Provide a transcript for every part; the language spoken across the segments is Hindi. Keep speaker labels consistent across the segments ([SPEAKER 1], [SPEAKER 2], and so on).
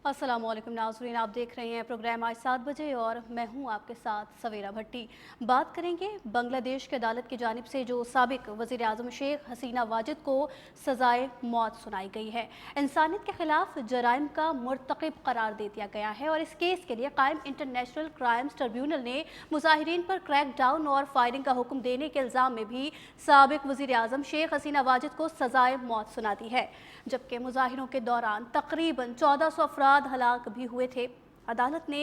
[SPEAKER 1] अस्सलामुअलैकुम नाज़रीन, आप देख रहे हैं प्रोग्राम आज 7 बजे और मैं हूं आपके साथ सवेरा भट्टी। बात करेंगे बांग्लादेश की अदालत की जानिब से जो साबिक वज़ीर आज़म शेख हसीना वाजिद को सज़ाए मौत सुनाई गई है। इंसानियत के खिलाफ जराइम का मुर्तकिब करार दे दिया गया है और इस केस के लिए कायम इंटरनेशनल क्राइम्स ट्रिब्यूनल ने मुजाहिरीन पर क्रैक डाउन और फायरिंग का हुक्म देने के इल्ज़ाम में भी साबिक वज़ीर आज़म शेख हसीना वाजिद को सज़ाए मौत सुना दी है, जबकि मुजाहिरों के दौरान तकरीबन 1400 अफराद हलाक भी हुए थे। अदालत ने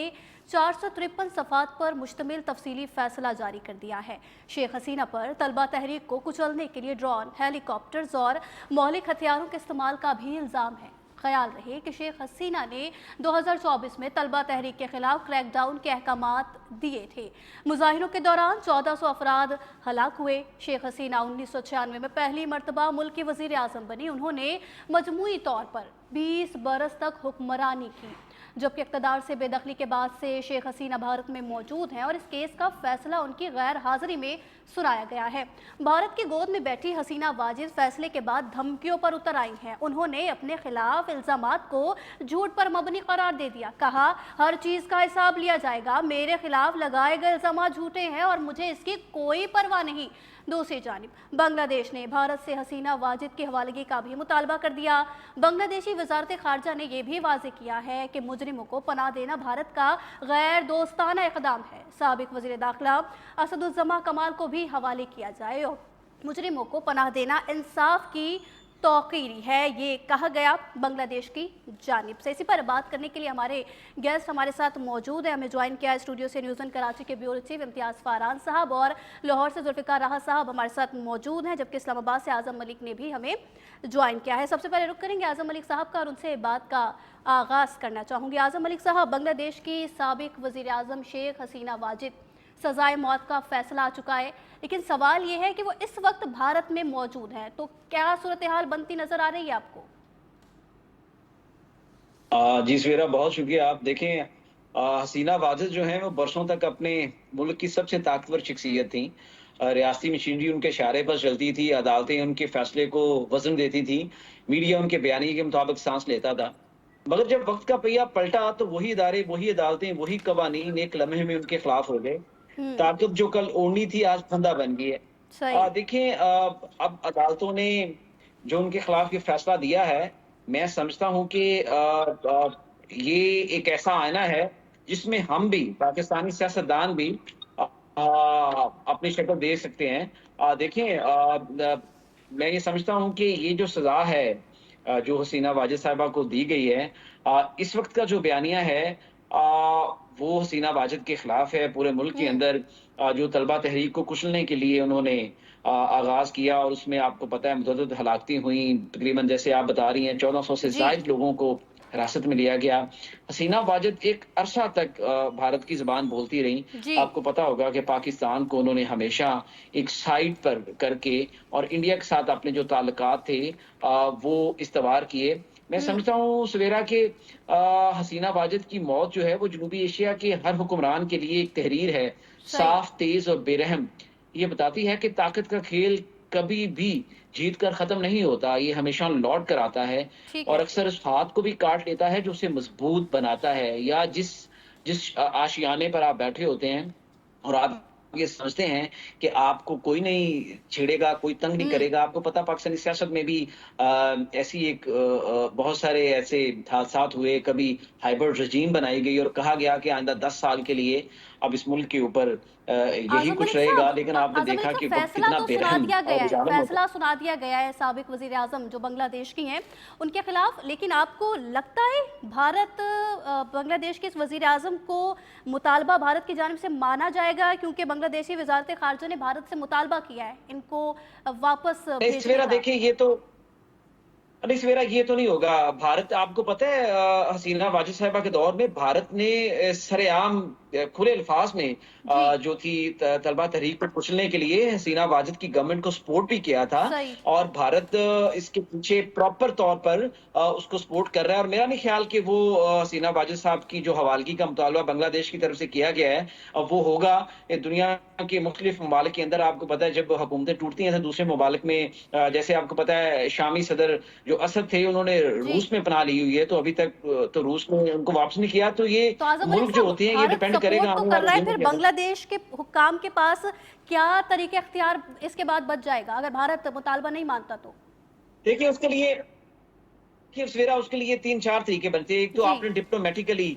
[SPEAKER 1] 453 सफ़ात पर मुश्तमिल तफसीली फैसला जारी कर दिया है। शेख हसीना पर तलबा तहरीक को कुचलने के लिए ड्रोन, हेलीकॉप्टर्स और मौलिक हथियारों के इस्तेमाल का भी इल्ज़ाम है। ख्याल रहे कि शेख हसीना ने 2024 में तलबा तहरीक के खिलाफ क्रैकडाउन के अहकामात दिए थे। मुजाहिरों के दौरान 1400 अफराद हलाक हुए। शेख हसीना 1996 में पहली मरतबा मुल्क की वज़ीर आज़म बनी। उन्होंने मजमूई तौर पर 20 बरस तक हुक्मरानी की, जबकि इक़्तिदार से बेदखली के बाद से शेख हसीना भारत में मौजूद हैं और इस केस का फैसला उनकी गैर हाजिरी में सुनाया गया है। भारत की गोद में बैठी हसीना वाजिद फैसले के बाद धमकियों पर उतर आई हैं। उन्होंने अपने खिलाफ इल्ज़ामात को झूठ पर मबनी करार दे दिया। कहा, हर चीज़ का हिसाब लिया जाएगा, मेरे खिलाफ लगाए गए इल्ज़ामात झूठे हैं और मुझे इसकी कोई परवाह नहीं। दूसरी जानिब बांग्लादेश ने भारत से हसीना वाजिद की हवालगी का भी मुतालबा कर दिया। बांग्लादेशी वजारत खारजा ने यह भी वाज़ेह किया है कि मुजरिमों को पनाह देना भारत का गैर दोस्ताना इक़दाम है। साबिक वज़ीर दाखिला असदुज़्ज़मा कमाल को भी हवाले किया जाए और मुजरिमों को पनाह देना इंसाफ की तौक़ीरी है, ये कहा गया बांग्लादेश की जानिब से। इसी पर बात करने के लिए हमारे गेस्ट हमारे साथ मौजूद है। हमें ज्वाइन किया स्टूडियो से न्यूज़ कराची के ब्यूरो चीफ इम्तियाज़ फ़ारान साहब और लाहौर से जुल्फ़िकार राहा साहब हमारे साथ मौजूद हैं, जबकि इस्लामाबाद से आज़म मलिक ने भी हमें ज्वाइन किया है। सबसे पहले रुक करेंगे आज़म मलिक साहब का और उनसे बात का आगाज़ करना चाहूँगी। आज़म मलिक साहब, बांग्लादेश की साबिक वज़ीर आज़म शेख हसीना वाजिद सज़ाए मौत का फैसला आ चुका है, लेकिन सवाल ये है कि वो इस वक्त भारत में मौजूद हैं, तो क्या सूरत हाल बनती नजर आ रही है आपको?
[SPEAKER 2] जी सवेरा, बहुत शुक्रिया। आप देखें, हसीना वाजिद जो हैं वो बरसों तक अपने मुल्क की सबसे ताकतवर शख्सियत थी। रियासती मशीनरी उनके इशारे पर चलती थी, अदालतें उनके फैसले को वजन देती थी, मीडिया उनके बयानी के मुताबिक सांस लेता था। मगर जब वक्त का पहिया पलटा तो वही इदारे, वही अदालतें, वही कवानीन एक लम्हे में उनके खिलाफ हो गए।
[SPEAKER 1] हम्म।
[SPEAKER 2] ताकत जो कल ओढ़नी थी आज फंदा बन गई है।
[SPEAKER 1] सही।
[SPEAKER 2] देखें, अब अदालतों ने जो उनके खिलाफ ये फैसला दिया है, मैं समझता हूँ कि ये एक ऐसा आईना है जिसमें हम भी, पाकिस्तानी सियासतदान भी अपनी शक्ल दे सकते हैं। देखें, मैं ये समझता हूँ कि ये जो सज़ा है जो हसीना वाजिद साहिबा को दी गई है, इस वक़्त का जो बयानिया है वो हसीना वाजिद के खिलाफ है। पूरे मुल्क के
[SPEAKER 1] हम्म।
[SPEAKER 2] अंदर जो तलबा तहरीक को कुचलने के लिए उन्होंने आगाज़ किया और उसमें आपको पता है मुतअद्दिद हलाकतें हुई। तकरीबन जैसे आप बता रही हैं 1400 से
[SPEAKER 1] जी।
[SPEAKER 2] ज़ायद लोगों को हिरासत में लिया गया। हसीना वाजिद एक अरसा तक भारत की ज़ुबान बोलती रहीं।
[SPEAKER 1] जी।
[SPEAKER 2] आपको पता होगा कि पाकिस्तान को उन्होंने हमेशा एक साइड पर करके और इंडिया के साथ अपने जो ताल्लुकात थे वो इस्तवार किए। मैं
[SPEAKER 1] हम्म।
[SPEAKER 2] समझता हूँ सवेरा कि हसीना वाजिद की मौत जो है वो जनूबी एशिया के हर हुक्मरान के लिए एक तहरीर है,
[SPEAKER 1] सही।
[SPEAKER 2] साफ, तेज़ और बेरहम। ये बताती है कि ताकत का खेल कभी भी जीत कर खत्म नहीं होता, ये हमेशा लौट कर आता है
[SPEAKER 1] ठीक
[SPEAKER 2] और
[SPEAKER 1] है।
[SPEAKER 2] अक्सर उस हाथ को भी काट लेता है जो उसे मजबूत बनाता है। या जिस जिस आशियाने पर आप बैठे होते हैं और आप ये समझते हैं कि आपको कोई नहीं छेड़ेगा, कोई तंग नहीं
[SPEAKER 1] हम्म।
[SPEAKER 2] करेगा। आपको पता पाकिस्तानी सियासत में भी ऐसी एक बहुत सारे ऐसे हादसात हुए, कभी हाइब्रिड रजीम बनाई गई और कहा गया कि आइंदा 10 साल के लिए अब इस मुल्क के ऊपर यही
[SPEAKER 1] आज़म
[SPEAKER 2] कुछ
[SPEAKER 1] मलिक
[SPEAKER 2] रहेगा।
[SPEAKER 1] साहब,
[SPEAKER 2] लेकिन आपने
[SPEAKER 1] आज़म मलिक
[SPEAKER 2] देखा
[SPEAKER 1] साहब,
[SPEAKER 2] कि वक़्त
[SPEAKER 1] फैसला
[SPEAKER 2] कितना
[SPEAKER 1] तो सुना
[SPEAKER 2] बेरहम
[SPEAKER 1] दिया गया
[SPEAKER 2] और
[SPEAKER 1] है,
[SPEAKER 2] ज़ालिम होता है।
[SPEAKER 1] फैसला सुना दिया गया है साबिक वज़ीर आज़म जो बांग्लादेश की हैं उनके खिलाफ, लेकिन आपको लगता है भारत बांग्लादेश के इस वज़ीर आज़म को मुतालबा भारत की जानिब से माना जाएगा, क्योंकि बांग्लादेशी वज़ारत ख़ारजा ने भारत से मुतालबा किया है इनको वापस
[SPEAKER 2] नहीं
[SPEAKER 1] भेजने
[SPEAKER 2] सवेरा,
[SPEAKER 1] का?
[SPEAKER 2] देखिए ये तो नहीं सवेरा, ये तो नहीं होगा। भारत, आपको पता है हसीना वाजिद साहिबा के दौर में भारत ने सरेआम खुले अल्फाज में
[SPEAKER 1] जी।
[SPEAKER 2] जो थी तलबा तहरीक को कुचलने के लिए हसीना वाजिद की गवर्नमेंट को सपोर्ट भी किया था
[SPEAKER 1] सही।
[SPEAKER 2] और भारत इसके पीछे प्रॉपर तौर पर उसको सपोर्ट कर रहा है। और मेरा नहीं ख्याल कि वो हसीना वाजिद साहब की जो हवालगी का मुतालबा बांग्लादेश की तरफ से किया गया है वो होगा। दुनिया के मुख्तलिफ ममालिक के अंदर आपको पता है जब हुकूमतें टूटती हैं तो दूसरे ममालिक में जैसे आपको पता है शामी सदर जो असद थे उन्होंने
[SPEAKER 1] जी।
[SPEAKER 2] रूस में पनाह ली हुई है, तो अभी तक तो रूस ने उनको वापस नहीं किया। तो ये
[SPEAKER 1] तो आज़म मलिक
[SPEAKER 2] मुल्क जो
[SPEAKER 1] साहब,
[SPEAKER 2] होते हैं ये
[SPEAKER 1] भारत
[SPEAKER 2] डिपेंड करेगा
[SPEAKER 1] सपोर्ट तो
[SPEAKER 2] आने
[SPEAKER 1] कर
[SPEAKER 2] वाले
[SPEAKER 1] रहा है,
[SPEAKER 2] दिनों
[SPEAKER 1] फिर
[SPEAKER 2] के अंदर।
[SPEAKER 1] बांग्लादेश के हुक्काम के पास क्या तरीके अख्तियार इसके बाद बच जाएगा अगर भारत मुतालबा नहीं मानता तो?
[SPEAKER 2] देखिए उसके लिए कि सवेरा उसके लिए 3-4 तरीके बनते हैं। एक तो
[SPEAKER 1] जी।
[SPEAKER 2] आपने डिप्लोमैटिकली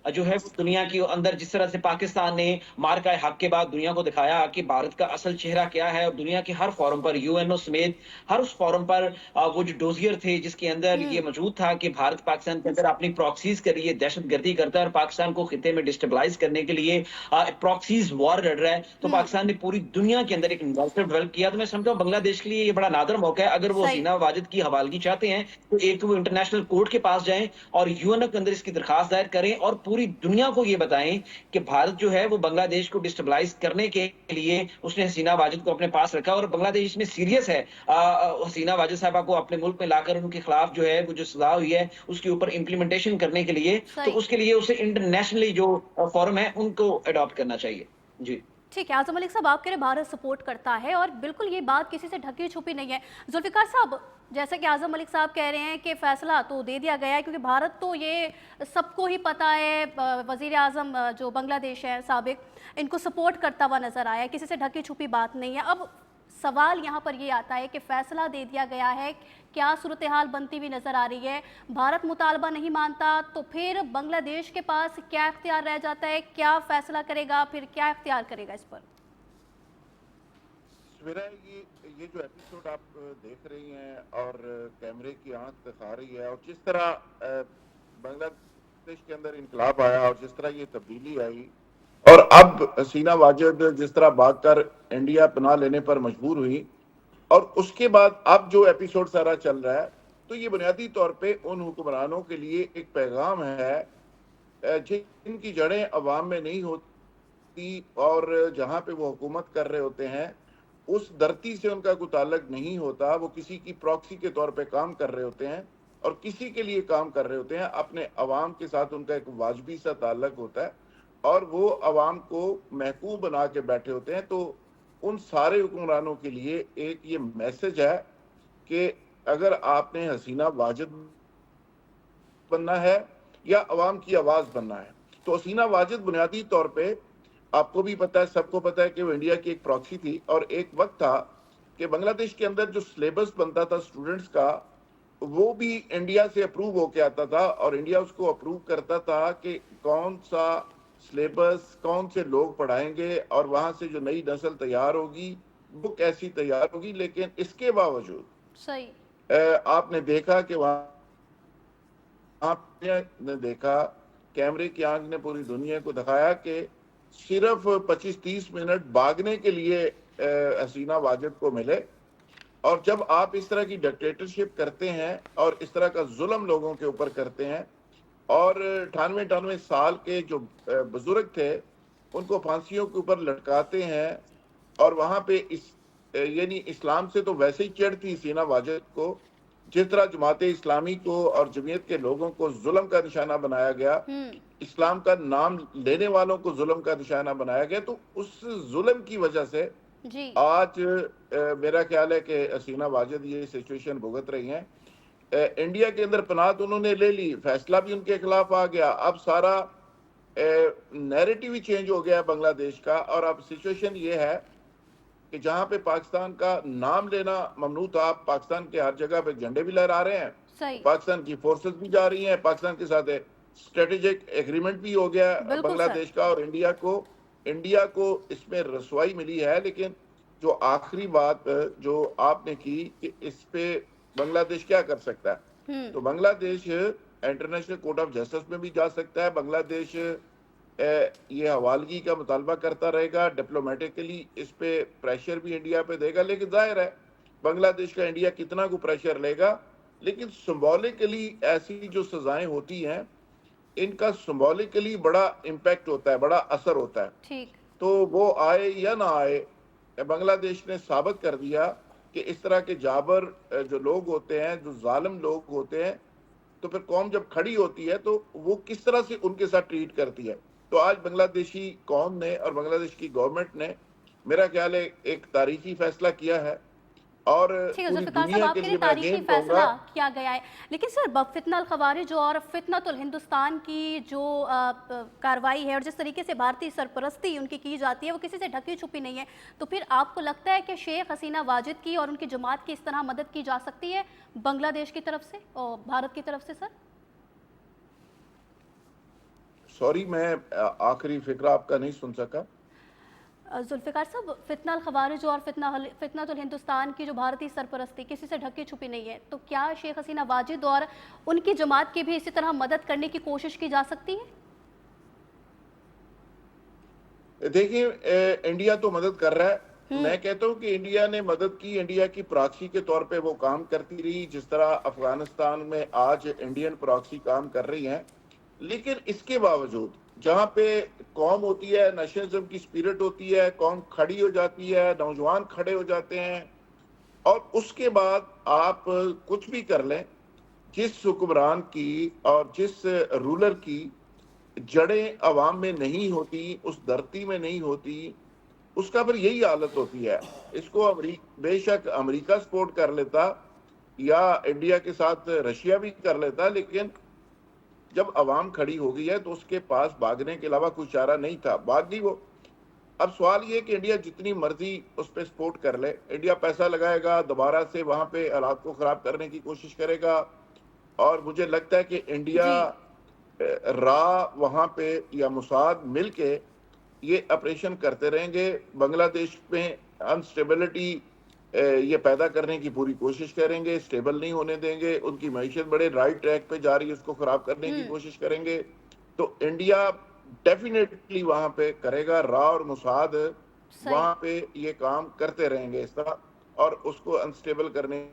[SPEAKER 2] जो है वो दुनिया की अंदर जिस तरह से पाकिस्तान ने मार्का हक के बाद दुनिया को दिखाया कि भारत का असल चेहरा क्या है, और दुनिया के हर फोरम पर यूएनओ समेत हर उस फोरम पर वो जो डोजियर थे जिसके अंदर
[SPEAKER 1] हुँ।
[SPEAKER 2] ये मौजूद था कि भारत पाकिस्तान के अंदर अपनी प्रॉक्सीज के लिए दहशतगर्दी करता है और पाकिस्तान को खिते में डिस्टेबलाइज करने के लिए प्रॉक्सीज वॉर लड़ रहा है। तो
[SPEAKER 1] हुँ।
[SPEAKER 2] पाकिस्तान ने पूरी दुनिया के अंदर एक नेरेटिव डेवलप किया। तो मैं समझता हूँ बांग्लादेश के लिए ये बड़ा नादर मौका है। अगर वो
[SPEAKER 1] सही।
[SPEAKER 2] हसीना वाजिद की हवालगी चाहते हैं तो एक वो इंटरनेशनल कोर्ट के पास जाएं और यूएनओ के अंदर इसकी दरखास्त दायर करें और पूरी दुनिया को ये बताएं कि भारत जो है वो बांग्लादेश को डिस्टेबलाइज करने के लिए उसने हसीना वाजिद को अपने पास रखा और बांग्लादेश में सीरियस है हसीना वाजिद साहबा को अपने मुल्क में लाकर उनके खिलाफ जो है वो जो सजा हुई है उसके ऊपर इम्प्लीमेंटेशन करने के लिए। तो
[SPEAKER 1] सही।
[SPEAKER 2] उसके लिए उसे इंटरनेशनली जो फोरम है उनको अडॉप्ट करना चाहिए। जी।
[SPEAKER 1] ठीक है, आज़म मलिक साहब, आप कह रहे भारत सपोर्ट करता है और बिल्कुल ये बात किसी से ढकी छुपी नहीं है। ज़ुल्फ़िकार साहब, जैसे कि आज़म मलिक साहब कह रहे हैं कि फ़ैसला तो दे दिया गया है, क्योंकि भारत तो ये सबको ही पता है, वज़ीर आज़म जो बांग्लादेश है साबिक, इनको सपोर्ट करता हुआ नज़र आया है, किसी से ढकी छुपी बात नहीं है। अब सवाल यहाँ पर ये आता है कि फ़ैसला दे दिया गया है, क्या सूरत हाल बनती हुई नज़र आ रही है? भारत मुतालबा नहीं मानता तो फिर बांग्लादेश के पास क्या इख्तियार रह जाता है? क्या फ़ैसला करेगा, फिर क्या इख्तियार करेगा इस पर?
[SPEAKER 3] मेरा ये जो एपिसोड आप देख रही हैं और कैमरे की आंख दिखा रही है, और जिस तरह बांग्लादेश के अंदर इनकलाब आया और जिस तरह ये तब्दीली आई, और अब हसीना वाजिद जिस तरह भागकर इंडिया पनाह लेने पर मजबूर हुई, और उसके बाद अब जो एपिसोड सारा चल रहा है, तो ये बुनियादी तौर पे उन हुक्मरानों के लिए एक पैगाम है जिनकी जड़ें अवाम में नहीं होती और जहाँ पे वो हुकूमत कर रहे होते हैं उस धरती से उनका कोई ताल्लुक नहीं होता। वो किसी की प्रॉक्सी के तौर पे काम कर रहे होते हैं और किसी के लिए काम कर रहे होते हैं। अपने अवाम के साथ उनका एक वाजबी सा ताल्लुक होता है और वो अवाम को महकूम बना के बैठे होते हैं। तो उन सारे हुक्मरानों के लिए एक ये मैसेज है कि अगर आपने हसीना वाजिद बनना है या अवाम की आवाज बनना है, तो हसीना वाजिद बुनियादी तौर पे आपको भी पता है, सबको पता है कि वो इंडिया की एक प्रॉक्सी थी। और एक वक्त था कि बांग्लादेश के अंदर जो सिलेबस बनता था स्टूडेंट्स का, वो भी इंडिया से अप्रूव होके आता था और इंडिया उसको अप्रूव करता था कि कौन सा सिलेबस कौन से लोग पढ़ाएंगे और वहां से जो नई नस्ल तैयार होगी वो कैसी तैयार होगी। लेकिन इसके बावजूद
[SPEAKER 1] सही।
[SPEAKER 3] आपने देखा कि वहां आपने देखा, कैमरे की आंख ने पूरी दुनिया को दिखाया कि सिर्फ 25-30 मिनट भागने के लिए हसीना वाजिद को मिले। और जब आप इस तरह की डिक्टेटरशिप करते हैं और इस तरह का जुल्म लोगों के ऊपर करते हैं, और 98-98 साल के जो बुजुर्ग थे उनको फांसियों के ऊपर लटकाते हैं, और वहां पे यानी इस्लाम से तो वैसे ही चिढ़ थी हसीना वाजिद को, जिस तरह जमात इस्लामी को और जमीयत के लोगों को जुल्म का निशाना बनाया गया,
[SPEAKER 1] हुँ।
[SPEAKER 3] इस्लाम का नाम लेने वालों को जुल्म का निशाना बनाया गया। तो उस जुल्म की वजह से
[SPEAKER 1] जी।
[SPEAKER 3] आज मेरा ख्याल है कि हसीना वाजिद ये सिचुएशन भुगत रही हैं। इंडिया के अंदर पनाह तो उन्होंने ले ली, फैसला भी उनके खिलाफ आ गया, अब सारा नैरेटिव ही चेंज हो गया है बांग्लादेश का। और अब सिचुएशन ये है कि जहां पे पाकिस्तान का नाम लेना ममनू था, पाकिस्तान के हर जगह पे झंडे भी लहरा रहे हैं,
[SPEAKER 1] सही।
[SPEAKER 3] पाकिस्तान की फोर्सेस भी जा रही हैं, पाकिस्तान के साथ स्ट्रेटेजिक एग्रीमेंट भी हो गया
[SPEAKER 1] बिल्कुल सर।
[SPEAKER 3] बांग्लादेश का, और इंडिया को इसमें रसवाई मिली है। लेकिन जो आखिरी बात जो आपने की कि इस पे बांग्लादेश क्या कर सकता है,
[SPEAKER 1] हुँ।
[SPEAKER 3] तो Bangladesh international court of justice में भी जा सकता है। बांग्लादेश ये हवालगी का मुतालबा करता रहेगा, डिप्लोमेटिकली इस पे प्रेशर भी इंडिया पे देगा। लेकिन जाहिर है बांग्लादेश का इंडिया कितना को प्रेशर लेगा, लेकिन सिंबॉलिकली ऐसी जो सजाएं होती हैं इनका सिंबॉलिकली बड़ा इम्पैक्ट होता है, बड़ा असर होता है।
[SPEAKER 1] ठीक।
[SPEAKER 3] तो वो आए या ना आए, बांग्लादेश ने साबित कर दिया कि इस तरह के जाबर जो लोग होते हैं, जो जालिम लोग होते हैं, तो फिर कौम जब खड़ी होती है तो वो किस तरह से उनके साथ ट्रीट करती है। तो आज बांग्लादेशी कौम ने और बांग्लादेश की गवर्नमेंट ने मेरा ख्याल है एक तारीखी फैसला किया है और
[SPEAKER 1] ठीक है
[SPEAKER 3] पूरी
[SPEAKER 1] जुल्फ़िकार साहब,
[SPEAKER 3] दुनिया
[SPEAKER 1] आपके
[SPEAKER 3] के
[SPEAKER 1] लिए
[SPEAKER 3] लिए मैं
[SPEAKER 1] तारीखी
[SPEAKER 3] अगेन
[SPEAKER 1] फैसला
[SPEAKER 3] कहूंगा।
[SPEAKER 1] किया गया है। लेकिन सर फितनल खवारिज और फितनतुल हिंदुस्तान की जो कार्रवाई है और जिस तरीके से भारतीय सरपरस्ती उनकी की जाती है वो किसी से ढकी छुपी नहीं है, तो फिर आपको लगता है कि शेख हसीना वाजिद की और उनकी जमात की इस तरह मदद की जा सकती है बांग्लादेश की तरफ से और भारत की तरफ से? सर
[SPEAKER 3] सॉरी, मैं आखिरी फिक्रा आपका नहीं सुन सका।
[SPEAKER 1] जुल्फ़िकार साहब, फितना खवारिज और फितनतुल हिंदुस्तान की जो भारतीय सरपरस्ती किसी से ढकी छुपी नहीं है, तो क्या शेख हसीना वाजिद और उनकी जमात की भी इसी तरह मदद करने की कोशिश की जा सकती है?
[SPEAKER 3] देखिए, इंडिया तो मदद कर रहा है।
[SPEAKER 1] हम्म।
[SPEAKER 3] मैं कहता हूं कि इंडिया ने मदद की, इंडिया की प्रॉक्सी के तौर पे वो काम करती रही, जिस तरह अफगानिस्तान में आज इंडियन प्रॉक्सी काम कर रही है। लेकिन इसके बावजूद जहां पे कौम होती है, नेशनलिज्म की स्पिरिट होती है, कौम खड़ी हो जाती है, नौजवान खड़े हो जाते हैं, और उसके बाद आप कुछ भी कर लें, जिस हुक्मरान की और जिस रूलर की जड़ें अवाम में नहीं होती, उस धरती में नहीं होती, उसका फिर यही हालत होती है। इसको बेशक अमेरिका सपोर्ट कर लेता या इंडिया के साथ रशिया भी कर लेता, लेकिन जब अवाम खड़ी हो गई है तो उसके पास भागने के अलावा कोई चारा नहीं था, भाग गई वो। अब सवाल ये कि इंडिया जितनी मर्जी उस पर सपोर्ट कर ले, इंडिया पैसा लगाएगा, दोबारा से वहां पे हालात को खराब करने की कोशिश करेगा। और मुझे लगता है कि इंडिया,
[SPEAKER 1] जी।
[SPEAKER 3] रा वहां पे या मुसाद मिलके ये ऑपरेशन करते रहेंगे। बांग्लादेश में अनस्टेबिलिटी ये पैदा करने की पूरी कोशिश करेंगे, स्टेबल नहीं होने देंगे। उनकी मईशत बड़े राइट ट्रैक पे जा रही है, उसको खराब करने की कोशिश करेंगे। तो इंडिया डेफिनेटली वहां पे करेगा, रा और मुसाद
[SPEAKER 1] सही।
[SPEAKER 3] वहां पे ये काम करते रहेंगे इस तरह, और उसको अनस्टेबल करने।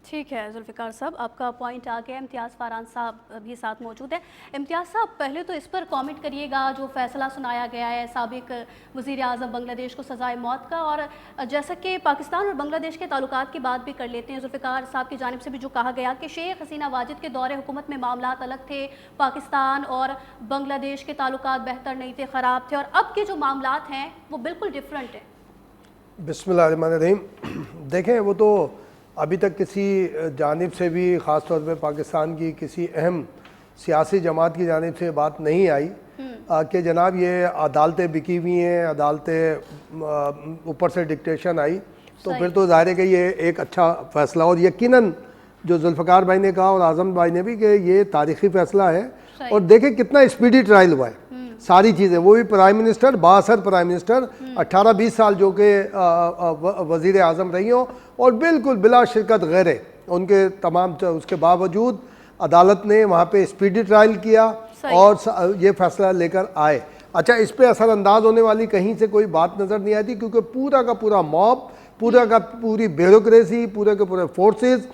[SPEAKER 1] ठीक है जुल्फ़िकार साहब, आपका पॉइंट आ गया। इम्तियाज़ फ़रहान साहब भी साथ मौजूद है। इम्तियाज़ साहब, पहले तो इस पर कमेंट करिएगा जो फ़ैसला सुनाया गया है साबिक वज़ीर आज़म बांग्लादेश को सज़ाए मौत का, और जैसा कि पाकिस्तान और बांग्लादेश के ताल्लुकात की बात भी कर लेते हैं। जुल्फ़िकार साहब की जानिब से भी जो कहा गया कि शेख हसीना वाजिद के दौरे हुकूमत में मामलात अलग थे, पाकिस्तान और बांग्लादेश के ताल्लुकात बेहतर नहीं थे, ख़राब थे, और अब के जो मामलात हैं वो बिल्कुल डिफरेंट हैं।
[SPEAKER 4] बिस्मिल्लाहिर्रहमानिर्रहीम। देखें, वो तो अभी तक किसी जानिब से भी, ख़ास तौर पे पाकिस्तान की किसी अहम सियासी जमात की जानिब से बात नहीं आई कि जनाब ये अदालतें बिकी हुई हैं, अदालतें ऊपर से डिक्टेशन आई। तो फिर तो ज़ाहिर है कि ये एक अच्छा फ़ैसला, और यकीनन जो जुल्फ़िकार भाई ने कहा और आज़म भाई ने भी, कि ये तारीख़ी फ़ैसला है। और देखें कितना स्पीडी ट्रायल हुआ है, सारी चीज़ें, वो भी प्राइम मिनिस्टर, बासर प्राइम मिनिस्टर, 18-20 साल जो कि वज़ीर आज़म रही हों, और बिल्कुल बिला शिरकत गैर उनके तमाम, उसके बावजूद अदालत ने वहाँ पे स्पीडी ट्रायल किया और ये फैसला लेकर आए। अच्छा, इस पर असरअंदाज होने वाली कहीं से कोई बात नज़र नहीं आती, क्योंकि पूरा का पूरा मॉब, पूरा का पूरी ब्यूरोक्रेसी, पूरे के पूरे फोर्सेस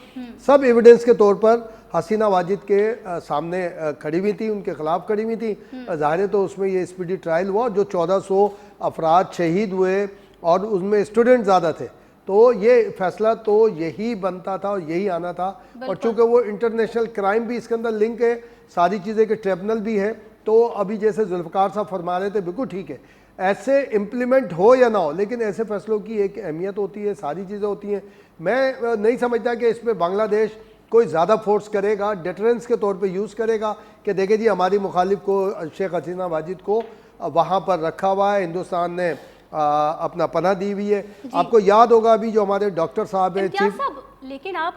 [SPEAKER 4] सब एविडेंस के तौर पर हसीना वाजिद के सामने खड़ी हुई थी, उनके खिलाफ खड़ी हुई थी। ज़ाहिर है तो उसमें ये स्पीडी ट्रायल हुआ, जो 1400 अफराद शहीद हुए और उसमें स्टूडेंट ज़्यादा थे। तो ये फैसला तो यही बनता था और यही आना था। और चूँकि वो इंटरनेशनल क्राइम भी इसके अंदर लिंक है, सारी चीज़ें के ट्रिब्यूनल भी है, तो अभी जैसे जुल्फ़िकार साहब फरमा रहे थे, बिल्कुल ठीक है, ऐसे इम्प्लीमेंट हो या ना हो, लेकिन ऐसे फैसलों की एक अहमियत होती है, सारी चीज़ें होती हैं। मैं नहीं समझता कि इसमें बांग्लादेश कोई ज़्यादा फोर्स करेगा, डेटरेंस के तौर पे यूज़ करेगा कि देखें जी हमारी मुखालिफ को, शेख हसीना वाजिद को वहाँ पर रखा हुआ है, हिंदुस्तान ने अपना पनाह दी हुई है। आपको याद होगा अभी जो हमारे डॉक्टर साहब हैं, चीफ
[SPEAKER 1] साहब, लेकिन आप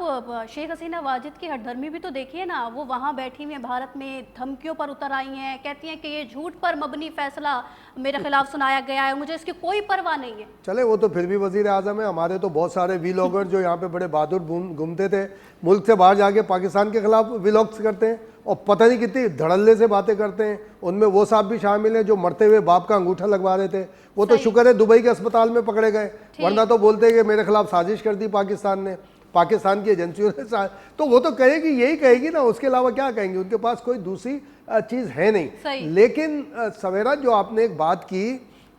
[SPEAKER 1] शेख हसीना वाजिद की हठधर्मी भी तो देखिए ना, वो वहाँ बैठी हुई हैं, भारत में धमकियों पर उतर आई हैं, कहती हैं कि ये झूठ पर मबनी फैसला मेरे खिलाफ सुनाया गया है, मुझे इसकी कोई परवाह नहीं है।
[SPEAKER 4] चले, वो तो फिर भी वजीर आज़म है। हमारे तो बहुत सारे वीलॉगर जो यहाँ पे बड़े बहादुर घूमते थे, मुल्क से बाहर जाके पाकिस्तान के खिलाफ वीलॉग्स करते हैं और पता नहीं कितनी धड़ल्ले से बातें करते हैं। उनमें वो साहब भी शामिल हैं जो मरते हुए बाप का अंगूठा लगवा रहे थे। वो तो शुक्र है दुबई के अस्पताल में पकड़े गए, वरना तो बोलते कि मेरे खिलाफ साजिश कर दी पाकिस्तान ने, पाकिस्तान की एजेंसियों ने। तो वो तो कहेगी, यही कहेगी ना, उसके अलावा क्या कहेंगे, उनके पास कोई दूसरी चीज़ है नहीं। लेकिन सवेरा जो आपने एक बात की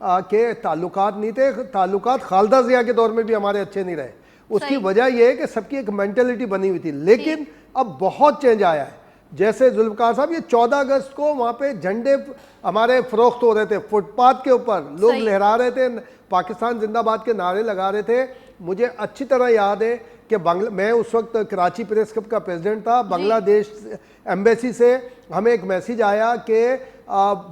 [SPEAKER 4] कि ताल्लुकात नहीं थे, ताल्लुकात खालदा जिया के दौर में भी हमारे अच्छे नहीं रहे, उसकी वजह यह है कि सबकी एक मेंटेलिटी बनी हुई थी। लेकिन अब बहुत चेंज आया है। जैसे जुल्फ़िकार साहब, ये 14 अगस्त को वहाँ पे झंडे हमारे फरोख्त हो रहे थे, फुटपाथ के ऊपर लोग लहरा रहे थे, पाकिस्तान जिंदाबाद के नारे लगा रहे थे। मुझे अच्छी तरह याद है कि मैं उस वक्त कराची प्रेस क्लब का प्रेसिडेंट था। बांग्लादेश एम्बेसी से हमें एक मैसेज आया कि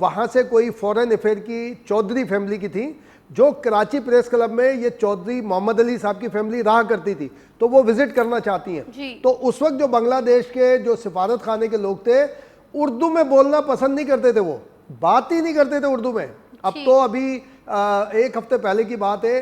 [SPEAKER 4] वहाँ से कोई फॉरेन अफेयर की चौधरी फैमिली की थी, जो कराची प्रेस क्लब में ये चौधरी मोहम्मद अली साहब की फैमिली रहा करती थी, तो वो विजिट करना चाहती हैं। तो उस वक्त जो बांग्लादेश के जो सिफारत खाने के लोग थे, उर्दू में बोलना पसंद नहीं करते थे, वो बात ही नहीं करते थे उर्दू में। अब तो अभी एक हफ्ते पहले की बात है,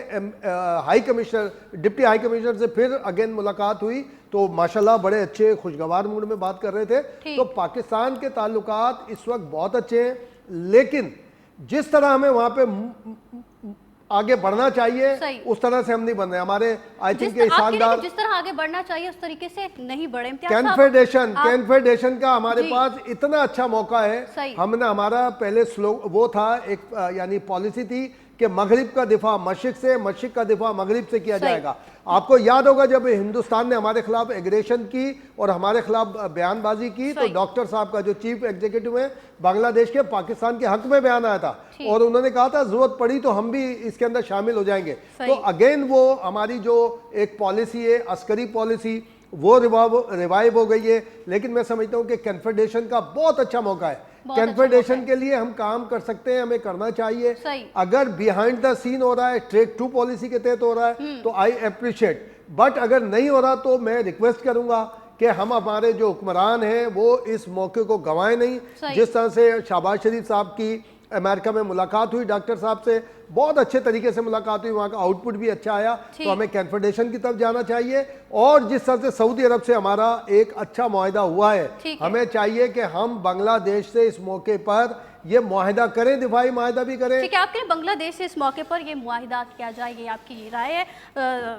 [SPEAKER 4] high commissioner, deputy high commissioner से फिर अगेन मुलाकात हुई, तो माशाल्लाह बड़े अच्छे खुशगवार मूड में बात कर रहे थे। तो पाकिस्तान के ताल्लुकात इस वक्त बहुत अच्छे हैं, लेकिन जिस तरह हमें वहां पे आगे बढ़ना चाहिए उस तरह से हम नहीं बन रहे। हमारे आई थिंक ईसानदार
[SPEAKER 1] जिस तरह आगे बढ़ना चाहिए उस तरीके से नहीं बढ़े।
[SPEAKER 4] कन्फेडरेशन का हमारे पास इतना अच्छा मौका है। हमने हमारा पहले वो था एक यानी पॉलिसी थी कि मगरिब का दिफा मशरिक से, मशरिक का दिफा मगरिब से किया जाएगा। आपको याद होगा जब हिंदुस्तान ने हमारे खिलाफ एग्रेशन की और हमारे खिलाफ बयानबाजी की, तो डॉक्टर साहब का जो चीफ एग्जीक्यूटिव है बांग्लादेश के, पाकिस्तान के हक में बयान आया था और उन्होंने कहा था जरूरत पड़ी तो हम भी इसके अंदर शामिल हो जाएंगे। तो अगेन वो हमारी जो एक पॉलिसी है, अस्करी पॉलिसी, वो रिवाइव हो गई है। लेकिन मैं समझता हूँ कि कन्फेडरेशन का बहुत अच्छा मौका है। कन्फेडरेशन के लिए हम काम कर सकते हैं, हमें करना चाहिए। अगर बिहाइंड द सीन हो रहा है, ट्रैक 2 पॉलिसी के तहत हो रहा है, तो आई अप्रिशिएट। बट अगर नहीं हो रहा तो मैं रिक्वेस्ट करूंगा कि हम हमारे जो हुक्मरान हैं वो इस मौके को गंवाएं नहीं। जिस तरह से शहबाज शरीफ साहब की अमेरिका में मुलाकात हुई, डॉक्टर साहब से बहुत अच्छे तरीके से मुलाकात हुई, वहाँ का आउटपुट भी अच्छा आया, तो हमें कन्फेडरेशन की तरफ जाना चाहिए। और जिस तरह से सऊदी अरब से हमारा एक अच्छा मुआहदा हुआ है, हमें चाहिए कि हम बांग्लादेश से इस मौके पर ये मुआहदा करें, दिफाई मुआहदा भी करें।
[SPEAKER 1] ठीक है, आपके लिए बांग्लादेश से इस मौके पर ये मुआहदा किया जाए, ये आपकी राय है।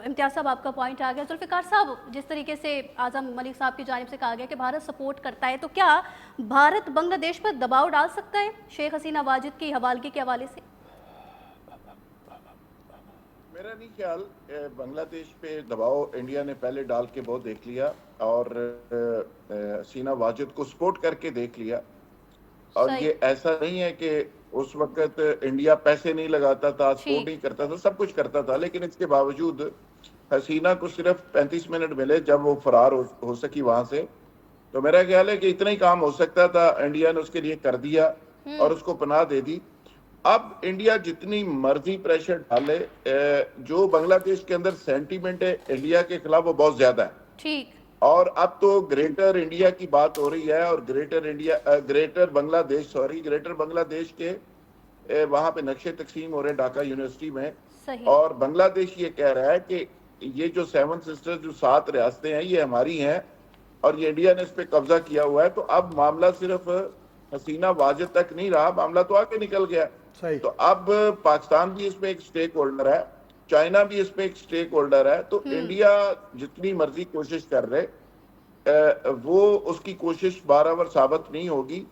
[SPEAKER 1] इम्तियाज साहब, आपका पॉइंट आ गया। जुल्फिकार साहब, जिस तरीके से आजम मलिक साहब की जानिब से कहा गया कि भारत सपोर्ट करता है, तो क्या भारत बांग्लादेश पर दबाव डाल सकता है शेख हसीना वाजिद की हवालगी के हवाले से?
[SPEAKER 3] मेरा नहीं ख्याल। बांग्लादेश पे दबाव इंडिया ने पहले डाल के बहुत देख लिया और हसीना वाजिद को सपोर्ट करके देख लिया। और ये ऐसा नहीं है कि उस वक्त इंडिया पैसे नहीं लगाता था, सपोर्ट नहीं करता था, सब कुछ करता था, लेकिन इसके बावजूद हसीना को सिर्फ 35 मिनट मिले जब वो फरार हो सकी वहां से। तो मेरा ख्याल है कि इतना ही काम हो सकता था, इंडिया ने उसके लिए कर दिया और उसको पनाह दे दी। अब इंडिया जितनी मर्जी प्रेशर डाले, जो बांग्लादेश के अंदर सेंटीमेंट है इंडिया के खिलाफ वो बहुत ज्यादा है।
[SPEAKER 1] ठीक।
[SPEAKER 3] और अब तो ग्रेटर इंडिया की बात हो रही है और ग्रेटर बांग्लादेश के वहां पे नक्शे तकसीम हो रहे हैं ढाका यूनिवर्सिटी में। और बांग्लादेश ये कह रहा है कि ये जो 7 सिस्टर्स जो 7 रियासतें हैं ये हमारी हैं और ये इंडिया ने इस पे कब्जा किया हुआ है। तो अब मामला सिर्फ हसीना वाजिद तक नहीं रहा, मामला तो आगे निकल गया। तो अब पाकिस्तान भी इसमें एक स्टेक होल्डर है, चाइना भी इसमें एक स्टेक होल्डर है। तो इंडिया जितनी मर्जी कोशिश कर रहे वो उसकी कोशिश बराबर साबित नहीं होगी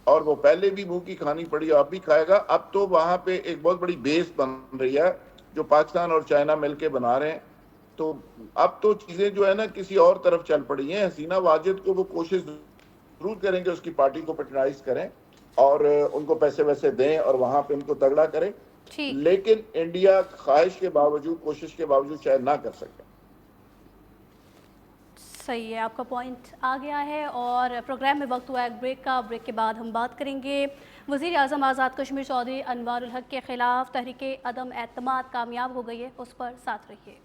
[SPEAKER 3] और वो पहले भी मुंह की खानी पड़ी, अब भी खाएगा। अब तो वहां पे एक बहुत बड़ी बेस बन रही है जो पाकिस्तान और चाइना मिलके बना रहे हैं। तो अब तो चीजें जो है ना किसी और तरफ चल पड़ी हैं। हसीना वाजिद को वो कोशिश जरूर करेंगे उसकी पार्टी को पैट्रनाइज करें और उनको पैसे वैसे दें और वहां पे उनको तगड़ा करें, लेकिन इंडिया ख्वाहिश के बावजूद, कोशिश के बावजूद शायद ना कर सके।
[SPEAKER 1] सही है, आपका पॉइंट आ गया है और प्रोग्राम में वक्त हुआ है ब्रेक का। ब्रेक के बाद हम बात करेंगे वज़ीर आज़म आज़ाद कश्मीर चौधरी अनवारुल हक के खिलाफ तहरीके अदम एतमाद कामयाब हो गई है, उस पर साथ रहिए।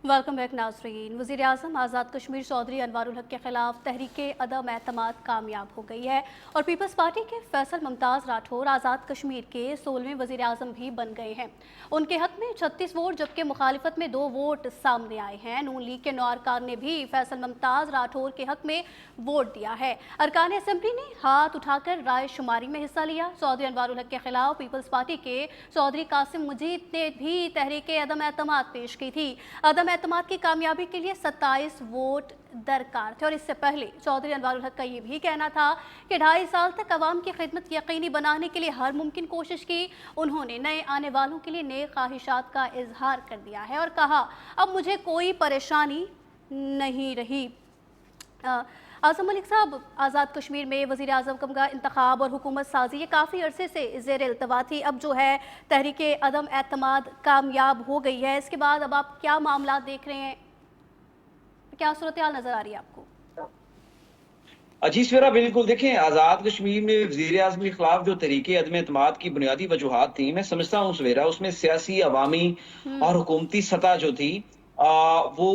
[SPEAKER 1] वेलकम बैक नाज़रीन। वज़ीर आज़म आज़ाद कश्मीर चौधरी अनवारुल हक के खिलाफ तहरीके अदम एतमाद कामयाब हो गई है और पीपल्स पार्टी के फैसल मुमताज़ राठौर आज़ाद कश्मीर के 16वें वज़ीर आज़म भी बन गए हैं। उनके हक में 36 वोट जबकि मुखालिफत में 2 वोट सामने आए हैं। नून लीग के नौरकार ने भी फैसल मुमताज़ राठौर के हक में वोट दिया है। अरकान असम्बली ने हाथ उठाकर राय शुमारी में हिस्सा लिया। चौधरी अनवारुल हक के खिलाफ पीपल्स पार्टी के चौधरी कासिम मजीद ने भी तहरीके अदम एतमाद पेश की थी। अदम एतमाद की कामयाबी के लिए 27 वोट दरकार थे और इससे पहले चौधरी अनवारुल हक का ये भी कहना था कि 2.5 साल तक अवाम की खिदमत यकीनी बनाने के लिए हर मुमकिन कोशिश की। उन्होंने नए आने वालों के लिए नए ख्वाहिशात का इजहार कर दिया है और कहा अब मुझे कोई परेशानी नहीं रही। आज़म मलिक साहब, आज़ाद कश्मीर में वज़ीर आज़म का इंतखाब और हुकूमत साजी ये काफ़ी अरसे से ज़ेर इल्तवा थी। अब जो है तहरीक अदम एतमाद कामयाब हो गई है, इसके बाद अब आप क्या मामला देख रहे हैं, क्या सूरत हाल नज़र आ रही है आपको?
[SPEAKER 2] जी सवेरा, बिल्कुल देखें, आज़ाद कश्मीर में वज़ीर आज़म के खिलाफ जो तरीके अदम एतमाद की बुनियादी वजूहात थी, मैं समझता हूँ सवेरा, उसमें सियासी, अवामी और हुकूमती सतह जो थी वो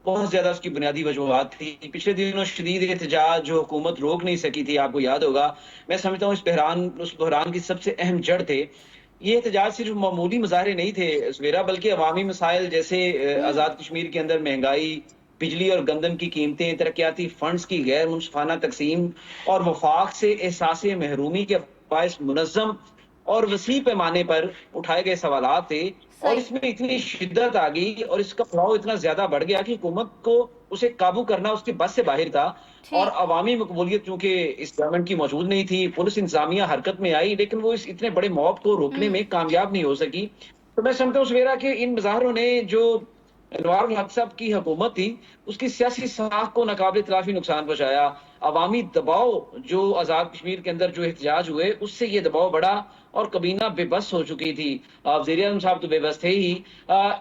[SPEAKER 2] बहुत ज़्यादा उसकी बुनियादी वजूहात थी। पिछले दिनों शदीद एहतजाज जो हुकूमत रोक नहीं सकी थी, आपको याद होगा। मैं समझता हूँ उस बहरान की सबसे अहम जड़ थे। ये एहतजाज सिर्फ मामूली मुजाहरे नहीं थे सवेरा, बल्कि अवामी मसाइल जैसे आज़ाद कश्मीर के अंदर महंगाई, बिजली और गंदम की कीमतें, तरक्याती फंड्स की गैर मुनसिफाना तकसीम और वफाक से एहसास महरूमी के बायस मुनज़्ज़म और वसी पैमाने पर उठाए गए सवालात थे। और
[SPEAKER 1] सही।
[SPEAKER 2] इसमें इतनी शिद्दत आ गई और इसका फैलाव इतना ज्यादा बढ़ गया कि हुकूमत को उसे काबू करना उसके बस से बाहर था। और
[SPEAKER 1] ठीक।
[SPEAKER 2] अवामी मकबूलियत चूंकि इस गवर्नमेंट की मौजूद नहीं थी, पुलिस इंतजामिया हरकत में आई, लेकिन वो इस इतने बड़े मॉब को रोकने में कामयाब नहीं हो सकी। तो मैं समझता हूँ सवेरा कि इन मुजाहरों ने जो अनवारुल हक साहब की हुकूमत थी, उसकी सियासी साख को नाकाबिल तलाफी नुकसान पहुंचाया। अवामी दबाव जो आज़ाद कश्मीर के अंदर जो एहतजाज हुए, उससे ये दबाव बढ़ा और कबीना बेबस हो चुकी थी। वज़ीर आज़म साहब तो बेबस थे ही।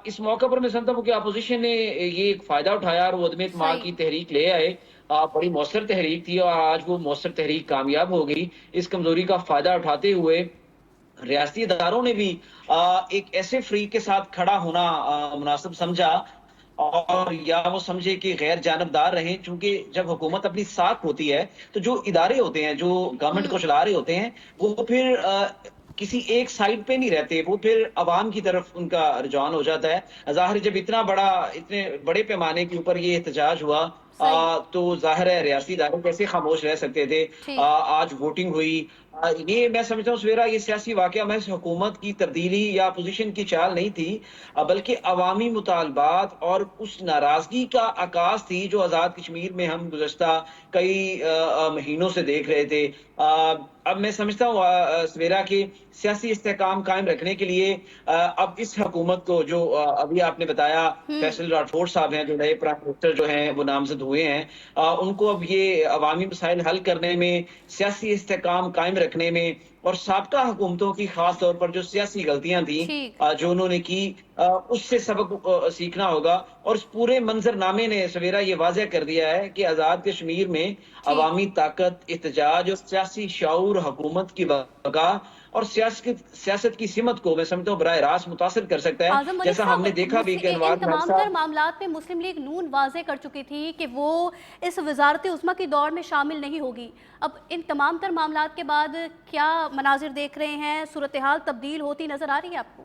[SPEAKER 2] इस मौके पर मैं समझता हूँ कि अपोजिशन ने ये एक फ़ायदा उठाया और वो अदम एतमाद
[SPEAKER 1] सही।
[SPEAKER 2] की तहरीक ले आए। बड़ी मौसर तहरीक थी और आज वो मौसर तहरीक कामयाब हो गई। इस कमज़ोरी का फ़ायदा उठाते हुए रियासती इदारों ने भी एक ऐसे फ्रीक के साथ खड़ा होना मुनासिब समझा और या वो समझे कि गैर जानबदार रहें। चूंकि जब हुकूमत अपनी साख होती है, तो जो इदारे होते हैं, जो गवर्नमेंट को चला रहे होते हैं, वो फिर किसी एक साइड पे नहीं रहते, वो फिर अवाम की तरफ उनका रुझान हो जाता है। जाहिर है, जब इतने बड़े पैमाने के ऊपर ये एहतजाज हुआ,
[SPEAKER 1] सही।
[SPEAKER 2] तो जाहिर है रियासती इदारे कैसे खामोश रह सकते थे।
[SPEAKER 1] ठीक।
[SPEAKER 2] आज वोटिंग हुई। ये मैं समझता हूँ सवेरा, ये सियासी वाकया महज हुकूमत की तब्दीली या अपोजिशन की चाल नहीं थी, बल्कि अवामी मुतालबात और उस नाराजगी का आकाश थी जो आज़ाद कश्मीर में हम गुज़श्ता कई महीनों से देख रहे थे। अब मैं समझता हूँ सवेरा कि सियासी इस्तेहकाम कायम रखने के लिए अब इस हुकूमत को जो अभी आपने बताया, फैसल राठौर साहब हैं जो नए प्राइम मिनिस्टर जो हैं वो नामजद हुए हैं, उनको अब ये अवामी मसाइल हल करने में, सियासी इस्तेहकाम कायम रखने में और साबका हुकूमतों की खास तौर पर जो सियासी गलतियां थी
[SPEAKER 1] ठीक।
[SPEAKER 2] जो उन्होंने की, उससे सबक सीखना होगा। और इस पूरे मंजरनामे ने सवेरा ये वाज़ह कर दिया है कि आज़ाद कश्मीर में
[SPEAKER 1] ठीक।
[SPEAKER 2] अवामी ताकत, एहतजाज और सियासी शऊर हुकूमत की बका और सियासत की सिमत को मैं समझता हूँ बराह रास्त मुतासर कर सकता है।
[SPEAKER 1] आज़म मलिक
[SPEAKER 2] जैसा हमने
[SPEAKER 1] साहब,
[SPEAKER 2] देखा भी कि
[SPEAKER 1] इन
[SPEAKER 2] अनवार मलिक
[SPEAKER 1] तमाम तर
[SPEAKER 2] साहब।
[SPEAKER 1] मामलात में मुस्लिम लीग नून वाज़े कर चुकी थी कि वो इस वजारत उज़्मा की दौड़ में शामिल नहीं होगी। अब इन तमाम तर मामलात के बाद क्या मनाजिर देख रहे हैं, सूरत हाल तब्दील होती नज़र आ रही है आपको?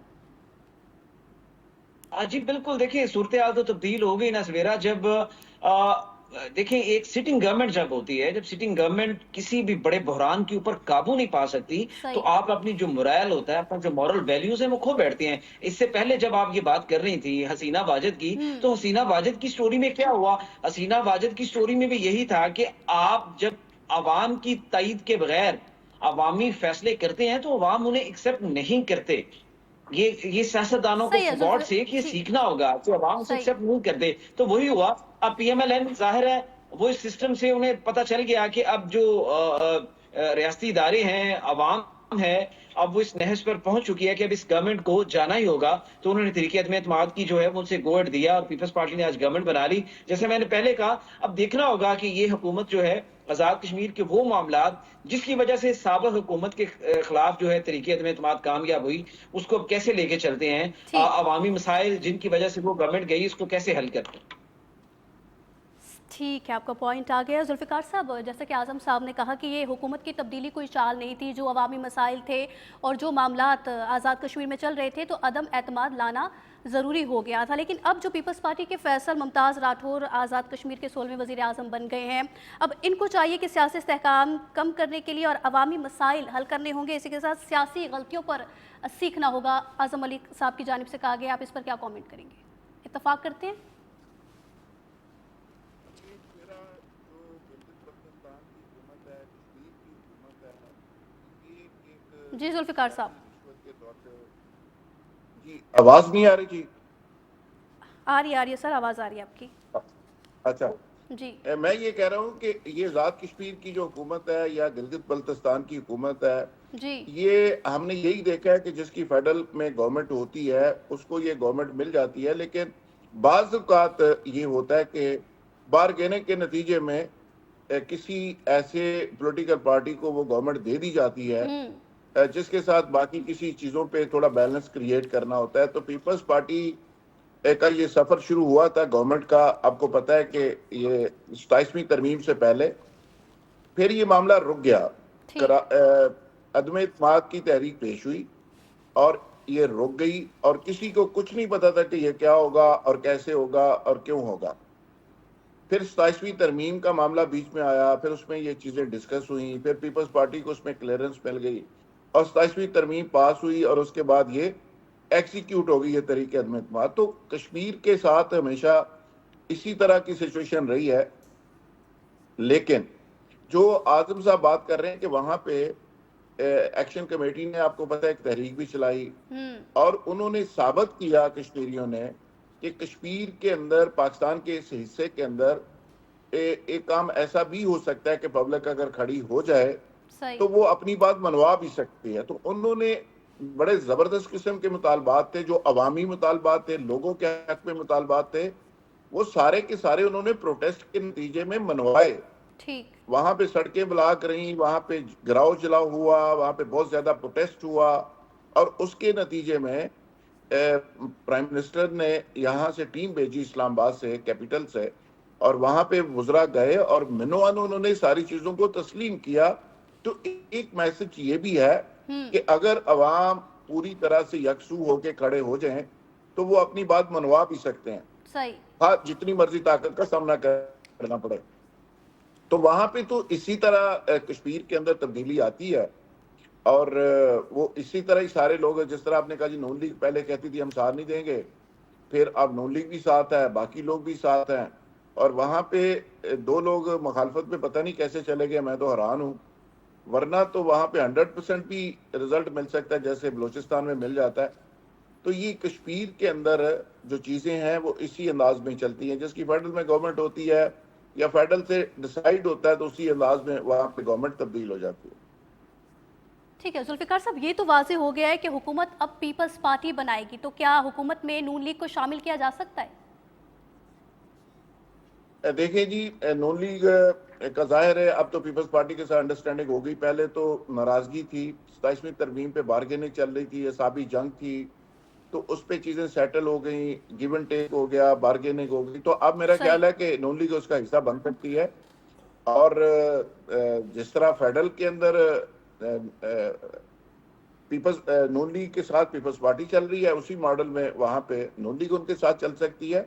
[SPEAKER 2] जी बिल्कुल, देखिए सूरत हाल तो तब्दील हो गई ना सवेरा, जब देखिए एक सिटिंग गवर्नमेंट जब होती है, जब सिटिंग गवर्नमेंट किसी भी बड़े बहरान के ऊपर काबू नहीं पा सकती, तो
[SPEAKER 1] सही।
[SPEAKER 2] आप अपनी जो मोरल होता है, अपना जो मॉरल वैल्यूज है वो खो बैठते हैं। इससे पहले जब आप ये बात कर रही थी हसीना वाजिद की, तो हसीना वाजिद की स्टोरी में क्या हुआ? हसीना वाजिद की स्टोरी में भी यही था कि आप जब अवाम की ताईद के बगैर अवामी फैसले करते हैं, तो अवाम उन्हें एक्सेप्ट नहीं करते। ये सियासतदानों को
[SPEAKER 1] सही है
[SPEAKER 2] गॉड
[SPEAKER 1] जुल्फ़।
[SPEAKER 2] से ये
[SPEAKER 1] ठीक।
[SPEAKER 2] सीखना होगा कि अवाम उसे
[SPEAKER 1] सही।
[SPEAKER 2] एक्सेप्ट नहीं करते। तो वही हुआ। अब पीएमएलएन जाहिर है वो इस सिस्टम से उन्हें पता चल गया कि अब जो रियासती इदारे हैं, अवाम है, अब वो इस नहज पर पहुंच चुकी है कि अब इस गवर्नमेंट को जाना ही होगा। तो उन्होंने तहरीक एतमाद की जो है वो उनसे गोड दिया और पीपल्स पार्टी ने आज गवर्नमेंट बना ली। जैसे मैंने पहले कहा, अब देखना होगा कि ये हुकूमत जो है आज़ाद कश्मीर के वो मामलात जिसकी वजह से साबिक़ हुकूमत के खिलाफ जो है तहरीक एतमाद कामयाब हुई, उसको अब कैसे लेके चलते हैं।
[SPEAKER 1] ठीक।
[SPEAKER 2] अवामी मसाइल जिनकी वजह से वो गवर्नमेंट गई, उसको कैसे हल करते हैं।
[SPEAKER 1] ठीक है, आपका पॉइंट आ गया। जुल्फ़िकार साहब, जैसा कि आज़म साहब ने कहा कि ये हुकूमत की तब्दीली कोई चाल नहीं थी, जो अवामी मसाइल थे और जो मामलात आज़ाद कश्मीर में चल रहे थे, तो अदम एतमाद लाना ज़रूरी हो गया था। लेकिन अब जो पीपल्स पार्टी के फैसल मुमताज़ राठौर आज़ाद कश्मीर के 16वें वज़ीर आज़म बन गए हैं, अब इनको चाहिए कि सियासी इस्तेहकाम कम करने के लिए और अवामी मसाइल हल करने होंगे, इसी के साथ सियासी गलतियों पर सीखना होगा। आज़म मलिक साहब की जानिब से कहा गया, आप इस पर क्या कॉमेंट करेंगे? इत्तफ़ाक़ करते हैं?
[SPEAKER 3] मेरा जो गिलगित बल्तिस्तान की हुकूमत है, कश्मीर की हुकूमत है, ये एक
[SPEAKER 1] जी जुल्फ़िकार साहब।
[SPEAKER 3] रिश्वत के तौर पे। जी, आवाज नहीं आ रही जी।
[SPEAKER 1] आ रही है सर, आवाज़ आ रही है आपकी।
[SPEAKER 3] अच्छा,
[SPEAKER 1] जी।
[SPEAKER 3] मैं ये कह रहा हूँ कि ये ज़ात कश्मीर की जो हुकूमत है या गिलगित बल्तिस्तान की हुकूमत है,
[SPEAKER 1] जी।
[SPEAKER 3] ये हमने यही देखा है कि जिसकी फेडरल में गवर्नमेंट होती है उसको ये गवर्नमेंट मिल जाती है, लेकिन बाज़ औक़ात ये होता है कि बारगेनिंग के नतीजे में किसी ऐसे पॉलिटिकल पार्टी को वो गवर्नमेंट दे दी जाती है
[SPEAKER 1] हम्म।
[SPEAKER 3] जिसके साथ बाकी किसी चीज़ों पे थोड़ा बैलेंस क्रिएट करना होता है। तो पीपल्स पार्टी का ये सफ़र शुरू हुआ था गवर्नमेंट का, आपको पता है कि ये 27वीं तरमीम से पहले, फिर ये मामला रुक गया।
[SPEAKER 1] ठीक।
[SPEAKER 3] अदम इत्मीद की तहरीक पेश हुई और ये रुक गई और किसी को कुछ नहीं पता था कि ये क्या होगा और कैसे होगा और क्यों होगा। फिर 27वीं तरमीम का मामला बीच में आया, फिर उसमें ये चीज़ें डिस्कस हुई, फिर पीपल्स पार्टी को उसमें क्लियरेंस मिल गई और 27वीं तरमीम पास हुई और उसके बाद ये एग्जीक्यूट हो गई ये तरीके अदम इत्मीद। तो कश्मीर के साथ हमेशा इसी तरह की सिचुएशन रही है, लेकिन जो आज़म साहब बात कर रहे हैं कि वहाँ पे एक्शन कमेटी ने, आपको पता है, एक तहरीक भी चलाई और उन्होंने साबित किया कश्मीरियों ने कि कश्मीर के अंदर, पाकिस्तान के इस हिस्से के अंदर एक काम ऐसा भी हो सकता है कि पब्लिक अगर खड़ी हो जाए
[SPEAKER 1] सही।
[SPEAKER 3] तो वो अपनी बात मनवा भी सकती है। तो उन्होंने बड़े जबरदस्त किस्म के मुतालबात थे, जो अवामी मुतालबात थे, लोगों के हक में मुतालबात थे, वो सारे के सारे उन्होंने प्रोटेस्ट के नतीजे में मनवाए।
[SPEAKER 1] ठीक।
[SPEAKER 3] वहां पे सड़कें ब्लॉक रही, वहां पे गिराव जलाव हुआ, वहां पे बहुत ज्यादा प्रोटेस्ट हुआ और उसके नतीजे में प्राइम मिनिस्टर ने यहाँ से टीम भेजी इस्लामाबाद से, कैपिटल से, और वहां पे वुज़रा गए और मिनोअन उन्होंने सारी चीजों को तस्लीम किया। तो एक मैसेज ये भी है कि अगर अवाम पूरी तरह से यकसू होके खड़े हो जाएं तो वो अपनी बात मनवा भी सकते हैं,
[SPEAKER 1] सही।
[SPEAKER 3] हाँ, जितनी मर्जी ताकत का सामना करना पड़े। तो वहां पे तो इसी तरह कश्मीर के अंदर तब्दीली आती है और वो इसी तरह ही सारे लोग, जिस तरह आपने कहा जी नून लीग पहले कहती थी हम साथ नहीं देंगे, फिर अब नून लीग भी साथ है, बाकी लोग भी साथ हैं और वहां पे दो लोग मुखालफत में पता नहीं कैसे चले गए, मैं तो हैरान हूँ। वरना तो वहां पे 100% भी रिजल्ट मिल सकता है जैसे बलूचिस्तान में मिल जाता है। तो ये कश्मीर के अंदर जो चीजें हैं वो इसी अंदाज में चलती हैं, जिसकी फेडरल में गवर्नमेंट होती है या फेडरल से डिसाइड होता है तो उसी अंदाज में वहां पे गवर्नमेंट तब्दील हो जाती है।
[SPEAKER 1] ठीक है जुल्फिकार साहब, ये तो वाज़ेह हो गया है कि हुकूमत अब पीपल्स पार्टी बनाएगी, तो क्या हुकूमत में नून लीग को शामिल किया जा सकता है?
[SPEAKER 3] देखिए जी, नून लीग का जाहिर है अब तो पीपल्स पार्टी के साथ अंडरस्टैंडिंग हो गई। पहले तो नाराजगी थी, 27वीं तरमीम पे बार्गेनिंग चल रही थी, हिसाबी जंग थी, तो उस पे चीजें सेटल हो गई, गिव एंड टेक हो गया, बार्गेनिंग हो गई। तो अब मेरा
[SPEAKER 1] सही।
[SPEAKER 3] ख्याल है कि नून लीग उसका हिस्सा बन सकती है और जिस तरह फेडरल के अंदर पीपल्स नून लीग के साथ पीपल्स पार्टी चल रही है, उसी मॉडल में वहां पे नून लीग उनके साथ चल सकती है।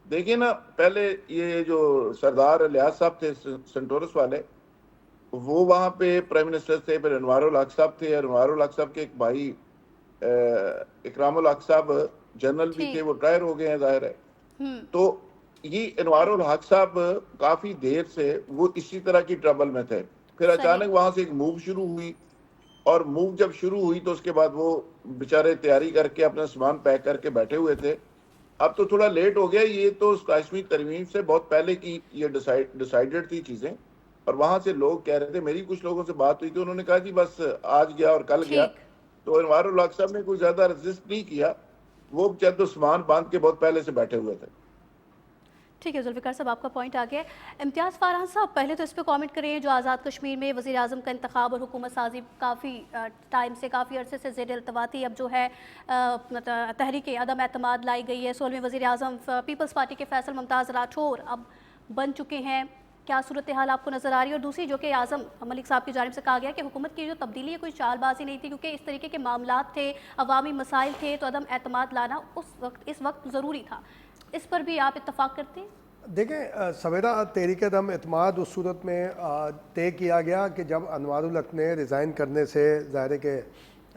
[SPEAKER 3] देखिए ना, पहले ये जो सरदार लियाज साहब थे सेंटोरस वाले, वो वहां पे प्राइम मिनिस्टर थे, फिर अनवारुल हक साहब थे, अनवारुल हक साहब के एक भाई इकरामुल हक साहब जनरल भी थे,
[SPEAKER 1] ठीक।
[SPEAKER 3] वो रिटायर हो गए हैं जाहिर है।
[SPEAKER 1] हम्म।
[SPEAKER 3] तो ये अनवारुल हक साहब काफी देर से वो इसी तरह की ट्रबल में थे, फिर
[SPEAKER 1] सही।
[SPEAKER 3] अचानक वहां से एक मूव शुरू हुई और मूव जब शुरू हुई तो उसके बाद वो बेचारे तैयारी करके अपना सामान पैक करके बैठे हुए थे। अब तो थोड़ा लेट हो गया, ये तो 27वीं तरमीम से बहुत पहले की ये डिसाइडेड थी चीजें और वहां से लोग कह रहे थे, मेरी कुछ लोगों से बात हुई थी, उन्होंने कहा जी बस आज गया और कल गया।
[SPEAKER 1] ठीक।
[SPEAKER 3] तो अनवारुल हक साहब ने कुछ ज्यादा रेजिस्ट नहीं किया, वो बेचारे तो सामान बांध के बहुत पहले से बैठे हुए थे।
[SPEAKER 1] ठीक है जुल्फिकार साहब, आपका पॉइंट आ गया है। इम्तियाज़ फारहान साहब, पहले तो इस पर कमेंट करें, जो आज़ाद कश्मीर में वज़ीर आज़म का इंतखाब और हुकूमत साजी काफ़ी टाइम से, काफ़ी अरसे से ज़ेर इल्तवा थी, अब जो है तहरीक अदम एतमाद लाई गई है। 16वें वज़ीर आज़म पीपल्स पार्टी के फैसल मुमताज़ राठौर अब बन चुके हैं, क्या सूरत हाल आपको नज़र आ रही है? और दूसरी, जो कि आज़म मलिक साहब की जानिब से कहा गया कि हुकूमत की जो तब्दीली है कोई चालबाजी नहीं थी, क्योंकि इस तरीके के मामलात थे, अवामी मसाइल थे, तो अदम एतमाद लाना इस वक्त ज़रूरी था। इस पर भी आप इत्तफाक करते हैं?
[SPEAKER 4] देखें सवेरा तहरीक दम एतमाद उस सूरत में तय किया गया कि जब अनवारुल हक ने रिज़ाइन करने से ज़ाहिर के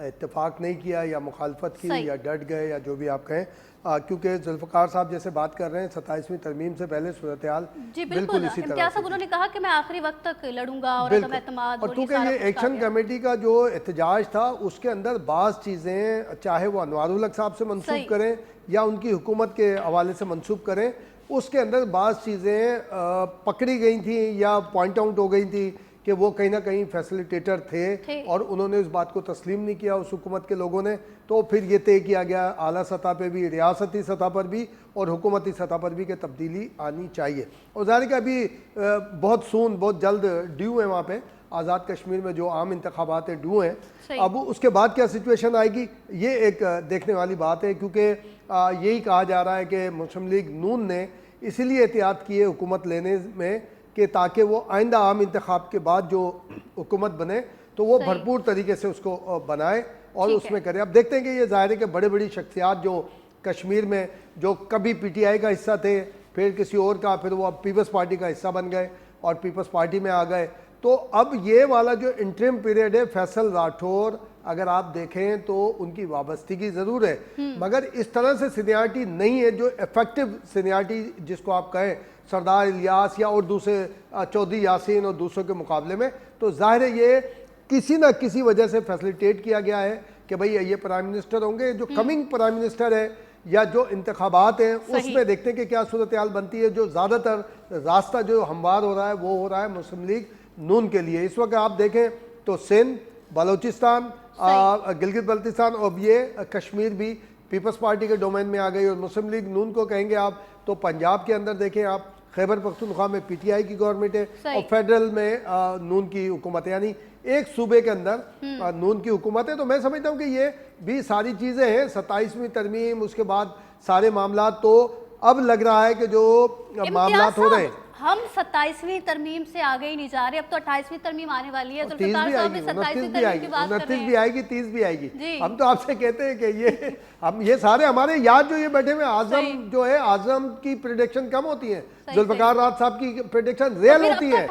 [SPEAKER 4] इत्तेफाक नहीं किया या मुखालफत की या डट गए या जो भी आप कहें, क्योंकि जुल्फ़िकार साहब जैसे बात कर रहे हैं 27वीं तरमीम से पहले सूरत हाल बिल्कुल इसी तरह से
[SPEAKER 1] उन्होंने कहा कि मैं आखिरी वक्त तक लड़ूंगा और अदम एतमाद,
[SPEAKER 4] और क्योंकि ये एक्शन कमेटी का जो एहतजाज था उसके अंदर बाज़ चीज़ें चाहे वो अनवारुल हक साहब से मंसूब करें या उनकी हुकूमत के हवाले से मंसूब करें, उसके अंदर बाज़ चीज़ें पकड़ी गई थी या पॉइंट आउट हो गई थी कि वो कहीं ना कहीं फैसिलिटेटर थे और उन्होंने उस बात को तस्लीम नहीं किया उस हुकूमत के लोगों ने, तो फिर ये तय किया गया आला सतह पे भी, रियासती सतह पर भी और हुकूमती सतह पर भी कि तब्दीली आनी चाहिए। और ज़ाहिर है अभी बहुत सून, बहुत जल्द ड्यू है वहाँ पे आज़ाद कश्मीर में जो आम इंतखाबात हैं ड्यू हैं। अब उसके बाद क्या सिचुएशन आएगी ये एक देखने वाली बात है, क्योंकि यही कहा जा रहा है कि मुस्लिम लीग नून ने इसीलिए एहतियात की है हुकूमत लेने में कि ताकि वो आइंदा आम इंतखाब के बाद जो हुकूमत बने तो वो भरपूर तरीके से उसको बनाए और उसमें करे। अब देखते हैं कि ये ज़ाहिर है कि बड़े बड़ी शख्सियात जो कश्मीर में जो कभी पीटीआई का हिस्सा थे, फिर किसी और का, फिर वो अब पीपल्स पार्टी का हिस्सा बन गए और पीपल्स पार्टी में आ गए, तो अब ये वाला जो इंटरिम पीरियड है, फैसल राठौर अगर आप देखें तो उनकी वाबस्तगी ज़रूर है, मगर इस तरह से सीनियरिटी नहीं है जो इफेक्टिव सीनियरिटी जिसको आप कहें सरदार इलियास या और दूसरे चौधरी यासीन और दूसरों के मुकाबले में। तो जाहिर है ये किसी ना किसी वजह से फैसिलिटेट किया गया है कि भाई ये प्राइम मिनिस्टर होंगे। जो कमिंग प्राइम मिनिस्टर है या जो इंतखाबात हैं उसमें देखते हैं कि क्या सूरत हाल बनती है। जो ज़्यादातर रास्ता जो हमवार हो रहा है वो हो रहा है मुस्लिम लीग नून के लिए। इस वक्त आप देखें तो सिंध, बलोचिस्तान, गिलगित बल्तिस्तान और ये कश्मीर भी पीपल्स पार्टी के डोमेन में आ गई। और मुस्लिम लीग नून को कहेंगे आप तो पंजाब के अंदर देखें आप खैबर पख्तूनख्वा में पीटीआई की गवर्नमेंट है और फेडरल में नून की हुकूमत है, यानी एक सूबे के अंदर नून की हुकूमत है। तो मैं समझता हूँ कि ये भी सारी चीज़ें हैं, 27वीं तरमीम, उसके बाद सारे मामला, तो अब लग रहा है कि जो मामला हो रहे हैं
[SPEAKER 1] हम 27वीं तरमीम से आगे ही नहीं जा रहे, अब तो 28वीं तरमीम आने वाली है।
[SPEAKER 4] 30 भी आएगी, 29 भी आएगी, 29 भी आएगी, 30 भी आएगी। हम तो आपसे कहते हैं कि ये सारे हमारे याद जो ये बैठे हुए आजम जो है, आजम की प्रेडिक्शन कम होती है, जुल्फकार राज साहब की प्रेडिक्शन रियल होती है,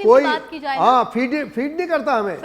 [SPEAKER 4] कोई फीड नहीं करता हमें।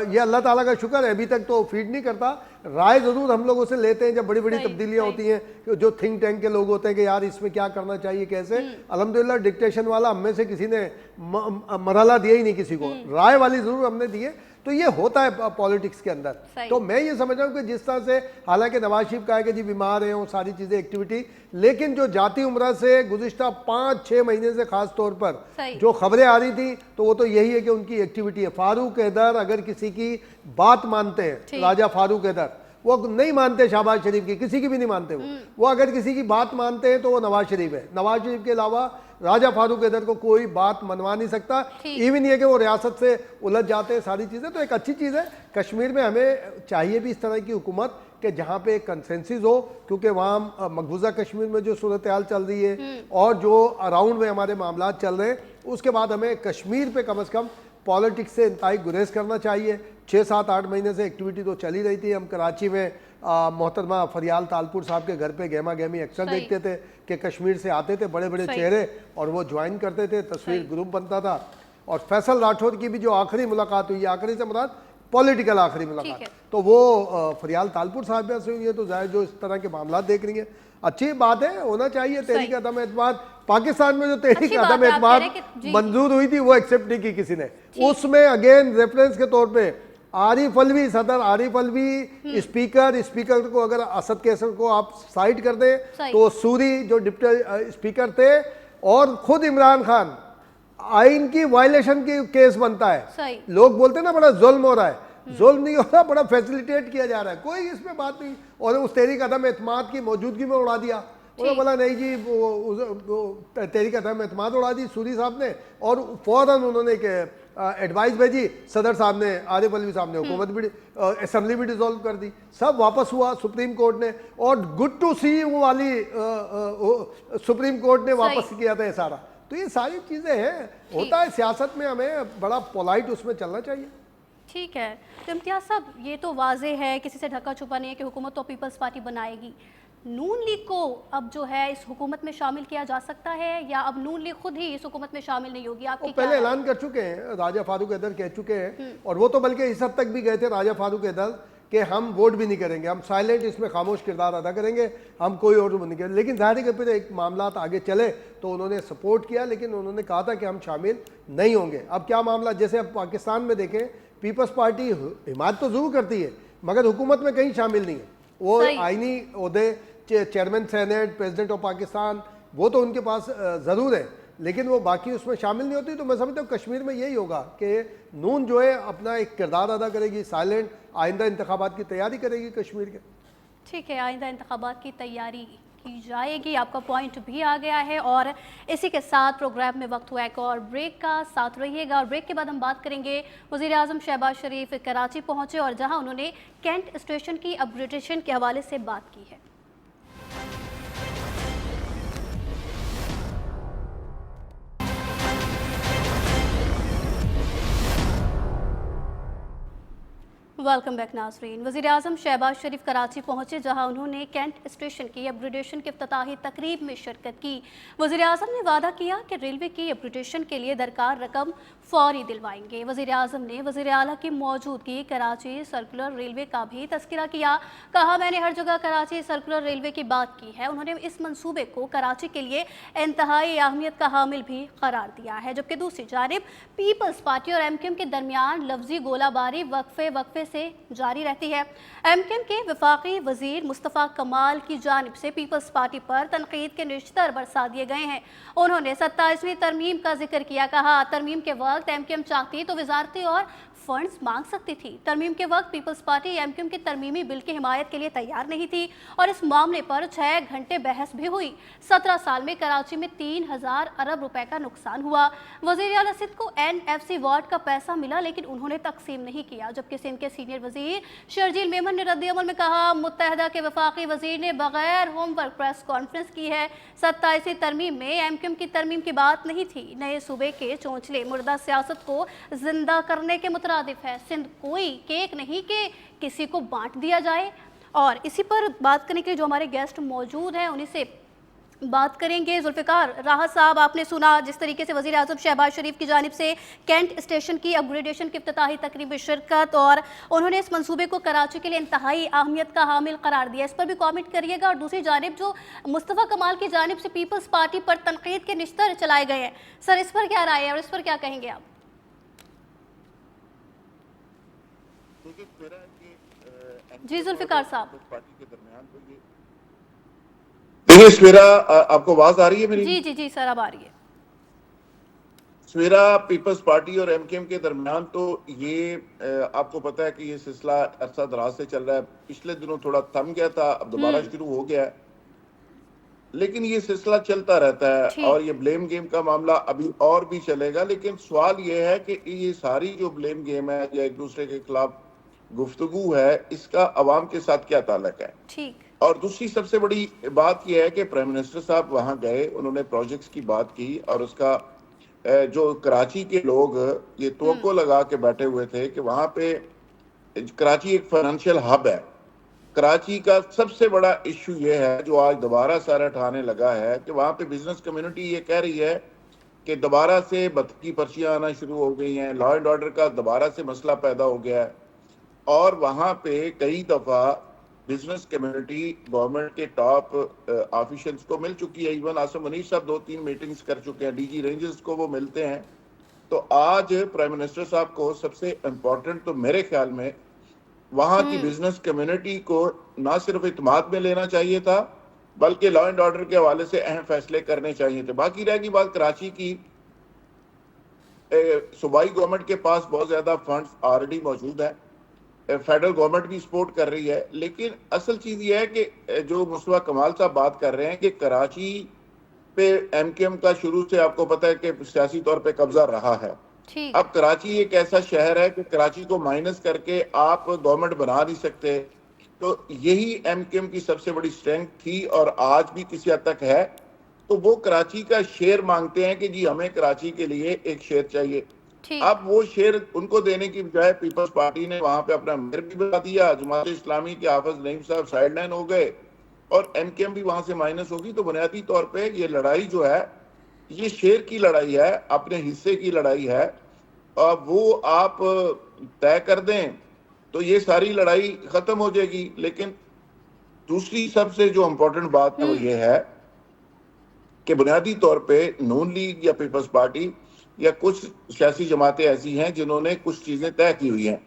[SPEAKER 4] ये अल्लाह ताला का शुक्र है, अभी तक तो फीड नहीं करता। राय जरूर हम लोग उसे लेते हैं जब बड़ी बड़ी तब्दीलियां होती हैं, जो थिंक टैंक के लोग होते हैं कि यार इसमें क्या करना चाहिए कैसे। अल्हम्दुलिल्लाह डिक्टेशन वाला हम में से किसी ने मरहला दिया ही नहीं किसी को, राय वाली जरूर हमने दी है। तो ये होता है पॉलिटिक्स के अंदर। तो मैं ये समझ रहा हूँ कि जिस तरह से हालांकि नवाज शरीफ का है कि जी बीमार है वो सारी चीज़ें एक्टिविटी, लेकिन जो जाती उम्र से गुज़िश्ता 5-6 महीने से खास तौर पर जो खबरें आ रही थी तो वो तो यही है कि उनकी एक्टिविटी है। फारूक हैदर अगर किसी की बात मानते हैं, राजा फारूक हैदर, वो नहीं मानते शहबाज शरीफ की, किसी की भी नहीं मानते वो अगर किसी की बात मानते हैं तो वो नवाज शरीफ है। नवाज शरीफ के अलावा राजा फारूक हैदर को कोई बात मनवा नहीं सकता। इवन ये कि वो रियासत से उलझ जाते हैं सारी चीज़ें। तो एक अच्छी चीज़ है, कश्मीर में हमें चाहिए भी इस तरह की हुकूमत कि जहाँ पे एक कंसेंसिस हो, क्योंकि वहाँ मकबूजा कश्मीर में जो सूरत हाल चल रही है और जो अराउंड में हमारे मामला चल रहे हैं, उसके बाद हमें कश्मीर पे कम से कम पॉलिटिक्स से इंतहाई गुरेज करना चाहिए। 6-7-8 महीने से एक्टिविटी तो चली रही थी। हम कराची में मोहतरमा फरियाल तालपुर साहब के घर पे गहमा गहमी अक्सर देखते थे कि कश्मीर से आते थे बड़े बड़े चेहरे और वो ज्वाइन करते थे, तस्वीर ग्रुप बनता था। और फैसल राठौर की भी जो आखिरी मुलाकात हुई, आखिरी से मुराद पॉलिटिकल आखिरी मुलाकात, तो वो फरियाल तालपुर साहब से हुई है। तो जाहिर जो इस तरह के मामला देख रही है, अच्छी बात है, होना चाहिए। तहरीक अदम एतमाद, पाकिस्तान में जो तहरीक अदम एतमाद मंजूर हुई थी वो एक्सेप्ट नहीं की किसी ने। उसमें अगेन रेफरेंस के तौर पे आरिफ अलवी, सदर आरिफ अलवी स्पीकर को अगर असद कैसर को आप साइड कर दें तो सूरी जो डिप्टी स्पीकर थे और खुद इमरान खान, आइन की वायलेशन की केस बनता है। लोग बोलते हैं ना बड़ा जुल्म हो रहा है, जुल्म नहीं हो रहा, बड़ा फैसिलिटेट किया जा रहा है, कोई इसमें बात नहीं। और उस तहरीक अदम एतमाद की मौजूदगी में उड़ा दिया। उन्होंने बोला नहीं जी वो तहरीक अदम एतमाद उड़ा दी सूरी साहब ने, और फौरन उन्होंने एडवाइस भेजी सदर साहब ने, आरिफ अलवी साहब ने, हुकूमत भी असेंबली भी डिसॉल्व कर दी, सब वापस हुआ सुप्रीम कोर्ट ने। और गुड टू सी वो वाली सुप्रीम कोर्ट ने वापस किया था ये सारा। तो ये सारी चीज़ें हैं, होता है सियासत में, हमें बड़ा पोलाइट उसमें चलना चाहिए।
[SPEAKER 1] ठीक है, तो इम्तियाज़ साहब ये तो वाजे है, किसी से ढका छुपा नहीं है कि हुकूमत तो पीपल्स पार्टी बनाएगी। नून लीग को अब जो है इस हुकूमत में शामिल किया जा सकता है या अब नून लीग खुद ही इस हुकूमत में शामिल नहीं होगी? आपकी
[SPEAKER 4] पहले ऐलान कर चुके हैं, राजा फारूक हैदर कह चुके हैं, और वो तो बल्कि इस हद तक भी गए थे राजा फारूक हैदर कि हम वोट भी नहीं करेंगे, हम साइलेंट इसमें खामोश किरदार अदा करेंगे, हम कोई और नहीं करेंगे। लेकिन जाहिर है कि फिर एक मामला आगे चले तो उन्होंने सपोर्ट किया, लेकिन उन्होंने कहा था कि हम शामिल नहीं होंगे। अब क्या मामला, जैसे अब पाकिस्तान में देखें, पीपल्स पार्टी हिमायत तो जरूर करती है मगर हुकूमत में कहीं शामिल नहीं है। वो आईनी ओहदे chairman senate, president of Pakistan, वो तो उनके पास ज़रूर है, लेकिन वो बाकी उसमें शामिल नहीं होती। तो मैं समझता हूँ कश्मीर में यही होगा कि नून जो है अपना एक किरदार अदा करेगी, साइलेंट आइंदा इंतखाबात की तैयारी करेगी कश्मीर के।
[SPEAKER 1] ठीक है, आइंदा इंतखाबात की तैयारी की जाएगी, आपका पॉइंट भी आ गया है। और इसी के साथ प्रोग्राम में वक्त हुआ एक और ब्रेक का, साथ रहिएगा। और ब्रेक के बाद हम बात करेंगे वज़ीर आज़म शहबाज शरीफ कराची पहुंचे और जहां उन्होंने कैंट स्टेशन की अपग्रेडेशन के हवाले से बात की है। वेलकम बैक नाज़रीन। वज़ीर आज़म शहबाज शरीफ कराची पहुंचे जहां उन्होंने कैंट स्टेशन की अपग्रेडेशन की इफ्तिताही तकरीब में शिरकत की। वज़ीर आज़म ने वादा किया कि रेलवे की अपग्रेडेशन के लिए दरकार रकम फौरी दिलवाएंगे। वज़ीर आज़म ने वज़ीर आला की मौजूदगी कराची सर्कुलर रेलवे का भी तस्करा किया। कहा, मैंने हर जगह कराची सर्कुलर रेलवे की बात की है। उन्होंने इस मनसूबे को कराची के लिए इंतहाई अहमियत का हामिल भी करार दिया है। जबकि दूसरी जानिब पीपल्स पार्टी और एमक्यूएम के दरमियान लफ्जी गोलाबारी वक्फे से जारी रहती है। एमक्यूएम के वफाकी वजीर मुस्तफ़ा कमाल की जानिब से पीपल्स पार्टी पर तनकीद के निश्तर बरसा दिए गए हैं। उन्होंने 27वीं तरमीम का जिक्र किया। कहा, तरमीम के वक्त एमक्यूएम चाहती तो वजारती और फंड्स मांग सकती थी। तरमीम के वक्त पीपल्स पार्टी एमक्यूएम की तरमीमी बिल की हिमायत के लिए तैयार नहीं थी और इस मामले पर 6 घंटे बहस भी हुई। 17 साल में कराची में 3000 अरब रुपए का नुकसान हुआ। वज़ीर आला सिंध को NFC वार्ड का पैसा मिला, लेकिन उन्होंने तकसीम नहीं किया। जबकि सिंध के सीनियर वजीर शर्जील मेमन ने रद्द-ए-अमल में कहा, मुत्तहदा के वफाकी वजीर ने बगैर होमवर्क प्रेस कॉन्फ्रेंस की है। 27वीं तरमीम में एमक्यूएम की तरमीम की बात नहीं थी। नए सूबे के चोंचले मुर्दा सियासत को जिंदा करने के मुतरादिफ है। सिंध कोई केक नहीं कि किसी को बांट दिया जाए। और इसी पर बात करने के लिए जो हमारे गेस्ट मौजूद हैं उन्हीं से बात करेंगे। जुल्फ़िकार राहत साहब, आपने सुना जिस तरीके से वज़ीर आज़म शहबाज शरीफ की जानिब से कैंट स्टेशन की अपग्रेडेशन की इफ्तिताही तकरीब में शिरकत और उन्होंने इस मंसूबे को कराची के लिए इंतहाई अहमियत का हामिल करार दिया। इस पर भी कमेंट करिएगा। और दूसरी जानिब जो मुस्तफ़ा कमाल की जानिब से पीपल्स पार्टी पर तनकीद के निश्तर चलाए गए हैं, सर इस पर क्या राय है और इस पर क्या कहेंगे आप? जी जुल्फ़िकार साहब।
[SPEAKER 3] देखिए सवेरा, आपको आवाज आ रही है मेरी?
[SPEAKER 1] जी जी जी सर, अब आ रही है।
[SPEAKER 3] सवेरा पीपल्स पार्टी और एमक्यूएम के दरमियान तो ये आपको पता है कि ये सिलसिला अरसा दराज से चल रहा है। पिछले दिनों थोड़ा थम गया था, अब दोबारा शुरू हो गया है, लेकिन ये सिलसिला चलता रहता है और ये ब्लेम गेम का मामला अभी और भी चलेगा। लेकिन सवाल ये है कि ये सारी जो ब्लेम गेम है या एक दूसरे के खिलाफ गुफ्तगू है, इसका अवाम के साथ क्या ताल्लुक है? ठीक। और दूसरी सबसे बड़ी बात यह है कि प्राइम मिनिस्टर साहब वहां गए, उन्होंने प्रोजेक्ट्स की बात की और उसका जो कराची के लोग ये तवक्को लगा के बैठे हुए थे कि वहां पे कराची एक फाइनेंशियल हब है। कराची का सबसे बड़ा इश्यू ये है जो आज दोबारा सारा उठाने लगा है कि वहां पे बिजनेस कम्युनिटी ये कह रही है कि दोबारा से बदकी पर्चियां आना शुरू हो गई हैं, लॉ एंड ऑर्डर का दोबारा से मसला पैदा हो गया है और वहां पे कई दफा बिजनेस कम्युनिटी गवर्नमेंट के टॉप ऑफिशियल्स को मिल चुकी है। इवन आसम मनीष साहब 2-3 मीटिंग्स कर चुके हैं, डीजी रेंजर्स को वो मिलते हैं। तो आज प्राइम मिनिस्टर साहब को सबसे इम्पोर्टेंट तो मेरे ख्याल में वहां की बिजनेस कम्युनिटी को ना सिर्फ इत्मीनान में लेना चाहिए था, बल्कि लॉ एंड ऑर्डर के हवाले से अहम फैसले करने चाहिए थे। बाकी रहेगी बात कराची की, सूबाई गवर्नमेंट के पास बहुत ज्यादा फंड्स ऑलरेडी मौजूद है, फेडरल गवर्नमेंट भी सपोर्ट कर रही है। लेकिन असल चीज ये है कि जो मुस्तफा कमाल साहब बात कर रहे हैं कि कराची पे एमक्यूएम का शुरू से आपको पता है कि सियासी तौर पे कब्जा रहा है। अब कराची एक ऐसा शहर है कि कराची को माइनस करके आप गवर्नमेंट बना नहीं सकते। तो यही एमक्यूएम की सबसे बड़ी स्ट्रेंथ थी और आज भी किसी हद तक है। तो वो कराची का शेयर मांगते हैं कि जी हमें कराची के लिए एक शेयर चाहिए। अब वो शेयर उनको देने की बजाय पीपल्स पार्टी ने वहां पे अपना मेयर भी बता दिया, जमात इस्लामी के हाफिज नईम साहब साइडलाइन हो गए और एमक्यूएम भी वहां से माइनस होगी। तो बुनियादी तौर पे ये लड़ाई जो है ये शेयर की लड़ाई है, अपने हिस्से की लड़ाई है। और वो आप तय कर दें तो ये सारी लड़ाई खत्म हो जाएगी। लेकिन दूसरी सबसे जो इम्पोर्टेंट बात है वो ये है कि बुनियादी तौर पे नून लीग या पीपल्स पार्टी या कुछ सियासी जमातें ऐसी हैं जिन्होंने कुछ चीजें तय की हुई हैं।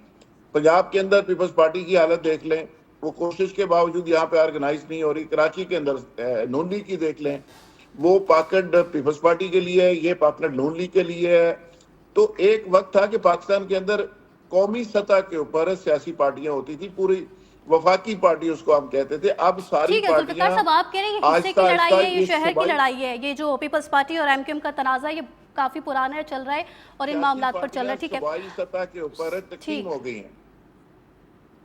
[SPEAKER 3] पंजाब के अंदर पीपल्स पार्टी की हालत देख लें, वो कोशिश के बावजूद यहाँ पे ऑर्गेनाइज नहीं हो रही। कराची के अंदर नून लीग की देख लें, वो पाकड़ पीपल्स पार्टी के लिए है, ये पाकड़ नून लीग के लिए है। तो एक वक्त था कि पाकिस्तान के अंदर कौमी सतह के ऊपर सियासी पार्टियां होती थी, पूरी वफाकी पार्टी उसको हम कहते थे। अब सारी
[SPEAKER 1] ठीक है जुल्फिकार साहब, आप कह रहे हैं ये हिस्से की लड़ाई है, ये शहर की लड़ाई है, ये जो पीपल्स पार्टी और एमक्यूएम का तनाजा ये काफी पुराना है, चल रहा है और इन मामलों पर चल रहा है। ठीक है,
[SPEAKER 3] सूबाई सतह के ऊपर तकसीम हो गई हैं।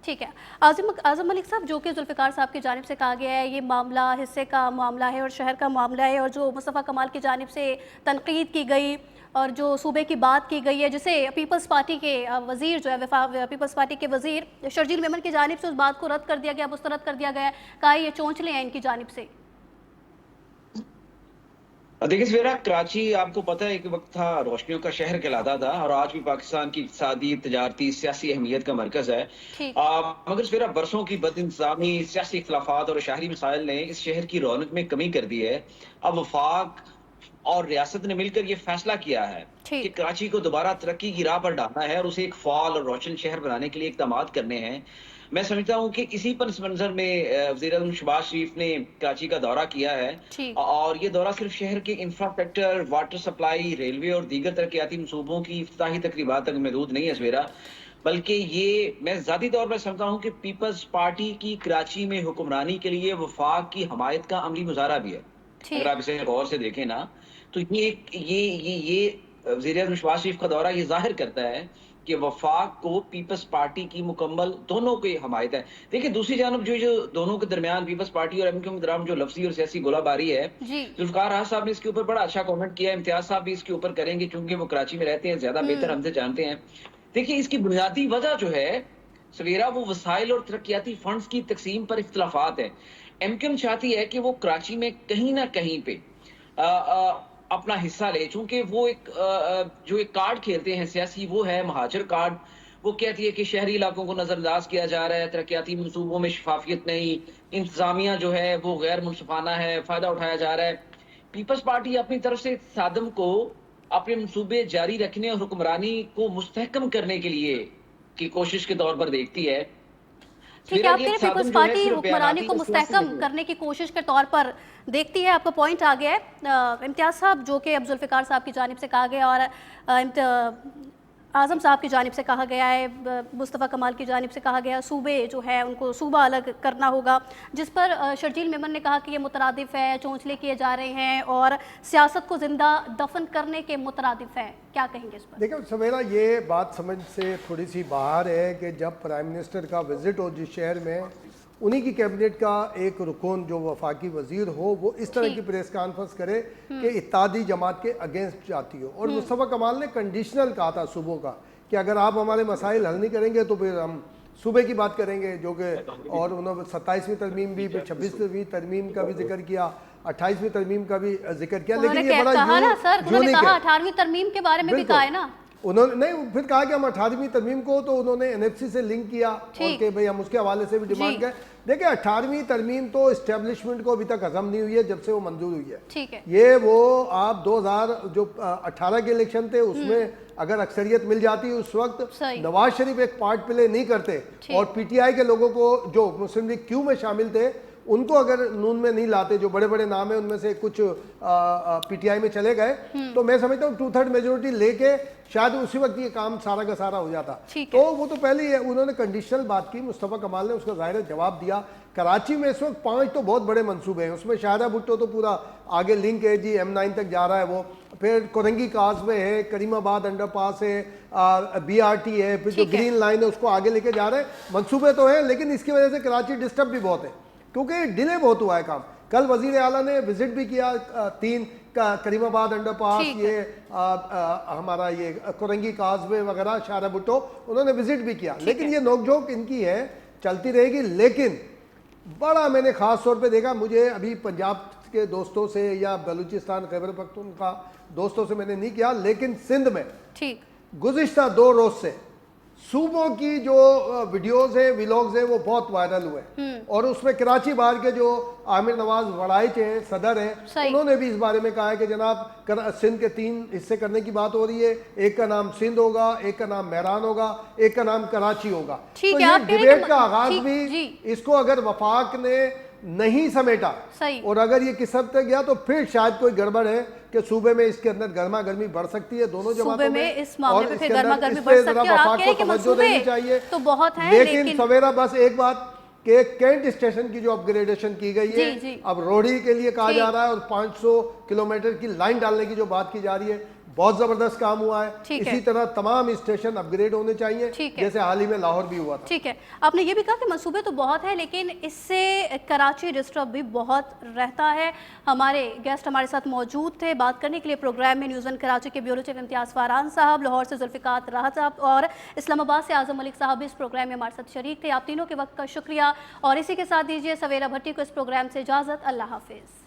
[SPEAKER 1] ठीक है। आजम मलिक साहब, जो कि जुल्फिकार साहब की जानिब से कहा गया है ये मामला हिस्से का मामला है और शहर का मामला है, और जो मुस्तफ़ा कमाल की जानिब से तनकीद की गई और जो सूबे की बात की गई है, जिसे पीपल्स पार्टी के वज़ीर जो है पीपल्स पार्टी के वज़ीर शर्जील मेमन की जानिब से उस बात को रद्द कर दिया गया, मुस्तरद कर दिया गया, कहा ये चौंचले हैं इनकी जानिब से।
[SPEAKER 2] देखिए सवेरा, कराची आपको पता है एक वक्त था रोशनियों का शहर कहलाता था और आज भी पाकिस्तान की इक़्तिसादी, तजारती, सियासी अहमियत का मरकज़ है। मगर सवेरा बरसों की बदइंतज़ामी, सियासी इख्तिलाफात और शहरी मसाइल ने इस शहर की रौनक में कमी कर दी है। अब वफाक और रियासत ने मिलकर ये फैसला किया है कि कराची को दोबारा तरक्की की राह पर डालना है और उसे एक फाल और रोशन शहर बनाने के लिए इक़दामात करने हैं। मैं समझता हूँ कि इसी पस मंजर में वज़ीर-ए-आज़म शहबाज शरीफ ने कराची का दौरा किया है और ये दौरा सिर्फ शहर के इंफ्रास्ट्रक्चर, वाटर सप्लाई, रेलवे और दीगर तरक्याती मनसूबों की इफ्तिताही तकरीबात तक महदूद नहीं है सवेरा, बल्कि ये मैं ज़ाती तौर पर समझता हूँ कि पीपल्स पार्टी की कराची में हुक्मरानी के लिए वफाक की हमायत का अमली मुजाहरा भी है। अगर आप इसे गौर से देखें ना, तो ये वज़ीर-ए-आज़म शहबाज शरीफ का दौरा ये जाहिर करता है कि वफाक को पीपल्स पार्टी की मुकम्मल दोनों की हमायत है। देखिए दूसरी जानब जो दोनों के दरमियान पीपल्स पार्टी और एमक्यूएम के दरमियान जो लफ्जी और सियासी गोलाबारी है, जुल्फिकार साहब ने इसके ऊपर बड़ा अच्छा कमेंट किया है, इम्तियाज साहब भी इसके ऊपर करेंगे क्योंकि वो कराची में रहते हैं, ज्यादा बेहतर हमसे जानते हैं। देखिए इसकी बुनियादी वजह जो है सवेरा, वो वसाइल और तरक्याती फंड्स की तकसीम पर इख्तिलाफात है। एमक्यूएम चाहती है कि वो कराची में कहीं ना कहीं पे अपना हिस्सा ले, चूंकि वो जो एक कार्ड खेलते हैं सियासी, वो है महाजर कार्ड। वो कहती है कि शहरी इलाकों को नजरअंदाज किया जा रहा है, तरक्याती मनसूबों में शफाफियत नहीं, इंतजामिया जो है वो गैर मुनसिफाना है, फायदा उठाया जा रहा है। पीपल्स पार्टी अपनी तरफ से सादम को अपने मनसूबे जारी रखने और हुक्मरानी को मुस्तहकम करने के लिए की कोशिश के तौर पर देखती है।
[SPEAKER 1] ठीक है, आप कह रहे पीपल्स पार्टी हुक्मरानी को मुस्तहकम करने की कोशिश के तौर पर देखती है, आपका पॉइंट आ गया है। इम्तियाज साहब, जो कि अब जुल्फिकार साहब की जानिब से कहा गया और आज़म साहब की जानिब से कहा गया है, मुस्तफ़ा कमाल की जानिब से कहा गया, सूबे जो है उनको सूबा अलग करना होगा, जिस पर शर्जील मेमन ने कहा कि ये मुतरादिफ है, चौंचले किए जा रहे हैं और सियासत को जिंदा दफन करने के मुतरादिफ है। क्या कहेंगे इस पर?
[SPEAKER 4] देखिए सवेरा, ये बात समझ से थोड़ी सी बाहर है कि जब प्राइम मिनिस्टर का विजिट हो जिस शहर में, उन्हीं की कैबिनेट का एक रुकन जो वफाकी वजीर हो वो इस तरह की प्रेस कॉन्फ्रेंस करे कि इत्तेहादी जमात के अगेंस्ट जाती हो। और मुस्तफ़ा कमाल ने कंडीशनल कहा था सुबह का कि अगर आप हमारे मसाइल हल नहीं करेंगे तो फिर हम सूबे की बात करेंगे, जो कि और उन्होंने 27वीं तरमीम भी, फिर 26वीं तरमीम का भी जिक्र किया, 28वीं तरमीम का भी जिक्र किया। लेकिन ये बड़ा यूनिक है।
[SPEAKER 1] 18वीं तरमीम के बारे में भी कहा है ना
[SPEAKER 4] उन्होंने, नहीं फिर कहा कि हम 18वीं तरमीम को तो उन्होंने एनएफसी से लिंक किया और कि भाई हम उसके हवाले से भी डिमांड करें। देखिए 18वीं तरमीम तो इस्टेब्लिशमेंट को अभी तक हजम नहीं हुई है जब से वो मंजूर हुई है।
[SPEAKER 1] ठीक है,
[SPEAKER 4] ये वो आप 2018 के इलेक्शन थे उसमें अगर अक्सरियत मिल जाती उस वक्त नवाज शरीफ एक पार्ट प्ले नहीं करते और पीटीआई के लोगों को जो मुस्लिम लीग क्यू में शामिल थे उनको अगर नून में नहीं लाते, जो बड़े बड़े नाम है उनमें से कुछ पीटीआई में चले गए, तो मैं समझता हूँ 2/3 मेजोरिटी लेके शायद उसी वक्त ये काम सारा का सारा हो जाता। तो वो तो पहले ही उन्होंने कंडीशनल बात की, मुस्तफ़ा कमाल ने उसका ज़ाहिर जवाब दिया। कराची में इस वक्त 5 तो बहुत बड़े मंसूबे हैं, उसमें शाहरा भुट्टो तो पूरा आगे लिंक है जी, M9 तक जा रहा है वो, फिर कोरंगी काजवे है, करीमाबाद अंडरपास है, BRT है, फिर जो ग्रीन लाइन है उसको आगे लेके जा रहे हैं। मंसूबे तो हैं लेकिन इसकी वजह से कराची डिस्टर्ब भी बहुत है क्योंकि डिले बहुत हुआ है काम। कल वजीर आला ने विजिट भी किया 3 करीमाबाद अंडरपास, ये हमारा ये कोरंगी काजवे वगैरह, शाहरा भुट्टो, उन्होंने विजिट भी किया। लेकिन ये नोकझोंक इनकी है, चलती रहेगी। लेकिन बड़ा मैंने ख़ास तौर पे देखा, मुझे अभी पंजाब के दोस्तों से या बलूचिस्तान खैबर पख्तूनख्वा दोस्तों से मैंने नहीं किया, लेकिन सिंध में गुज़िश्ता 2 रोज़ से सूबों की जो वीडियोस है, व्लॉग्स है, वो बहुत वायरल हुए और उसमें कराची बार के जो आमिर नवाज वड़ाइच हैं, सदर हैं, उन्होंने भी इस बारे में कहा है कि जनाब सिंध के 3 हिस्से करने की बात हो रही है, एक का नाम सिंध होगा, एक का नाम मेहरान होगा, एक का नाम कराची होगा। तो ये डिबेट का आगाज भी इसको अगर वफाक ने नहीं समेटा
[SPEAKER 1] सही।
[SPEAKER 4] और अगर ये किस हद तक गया तो फिर शायद कोई गड़बड़ है कि सूबे में इसके अंदर गर्मा गर्मी बढ़ सकती है दोनों जमातों
[SPEAKER 1] सूबे में इस मामले पे
[SPEAKER 4] इसके
[SPEAKER 1] फिर
[SPEAKER 4] अंदर
[SPEAKER 1] गर्मा गर्मी
[SPEAKER 4] इस
[SPEAKER 1] बढ़
[SPEAKER 4] पे
[SPEAKER 1] सकती है।
[SPEAKER 4] जरा
[SPEAKER 1] और आप
[SPEAKER 4] वफाक
[SPEAKER 1] कह रहे
[SPEAKER 4] को
[SPEAKER 1] हैं कि
[SPEAKER 4] तवज्जो देनी
[SPEAKER 1] मंसूबे
[SPEAKER 4] चाहिए
[SPEAKER 1] तो बहुत हैं,
[SPEAKER 4] लेकिन सवेरा बस एक बात कि कैंट स्टेशन की जो अपग्रेडेशन की गई है
[SPEAKER 1] जी, जी।
[SPEAKER 4] अब रोहड़ी के लिए कहा
[SPEAKER 1] ठीक।
[SPEAKER 4] जा रहा है और 500 किलोमीटर की लाइन डालने की जो बात की जा रही है बहुत जबरदस्त काम हुआ है।
[SPEAKER 1] ठीक
[SPEAKER 4] इसी
[SPEAKER 1] है।
[SPEAKER 4] तरह तमाम स्टेशन अपग्रेड होने चाहिए
[SPEAKER 1] ठीक है।
[SPEAKER 4] जैसे हाल ही में लाहौर भी हुआ था।
[SPEAKER 1] ठीक है, आपने ये भी कहा कि मंसूबे तो बहुत है लेकिन इससे कराची डिस्टर्ब भी बहुत रहता है। हमारे गेस्ट हमारे साथ मौजूद थे बात करने के लिए प्रोग्राम में न्यूज़ वन कराची के ब्यूरो चीफ इम्तियाज़ फरहान साहब, लाहौर से जुल्फ़िकार राहत साहब और इस्लामाबाद से आज़म मलिक साहब भी इस प्रोग्राम में हमारे साथ शरीक थे। आप तीनों के वक्त का शुक्रिया और इसी के साथ दीजिए सवेरा भट्टी को इस प्रोग्राम से इजाज़त। अल्लाह हाफिज़।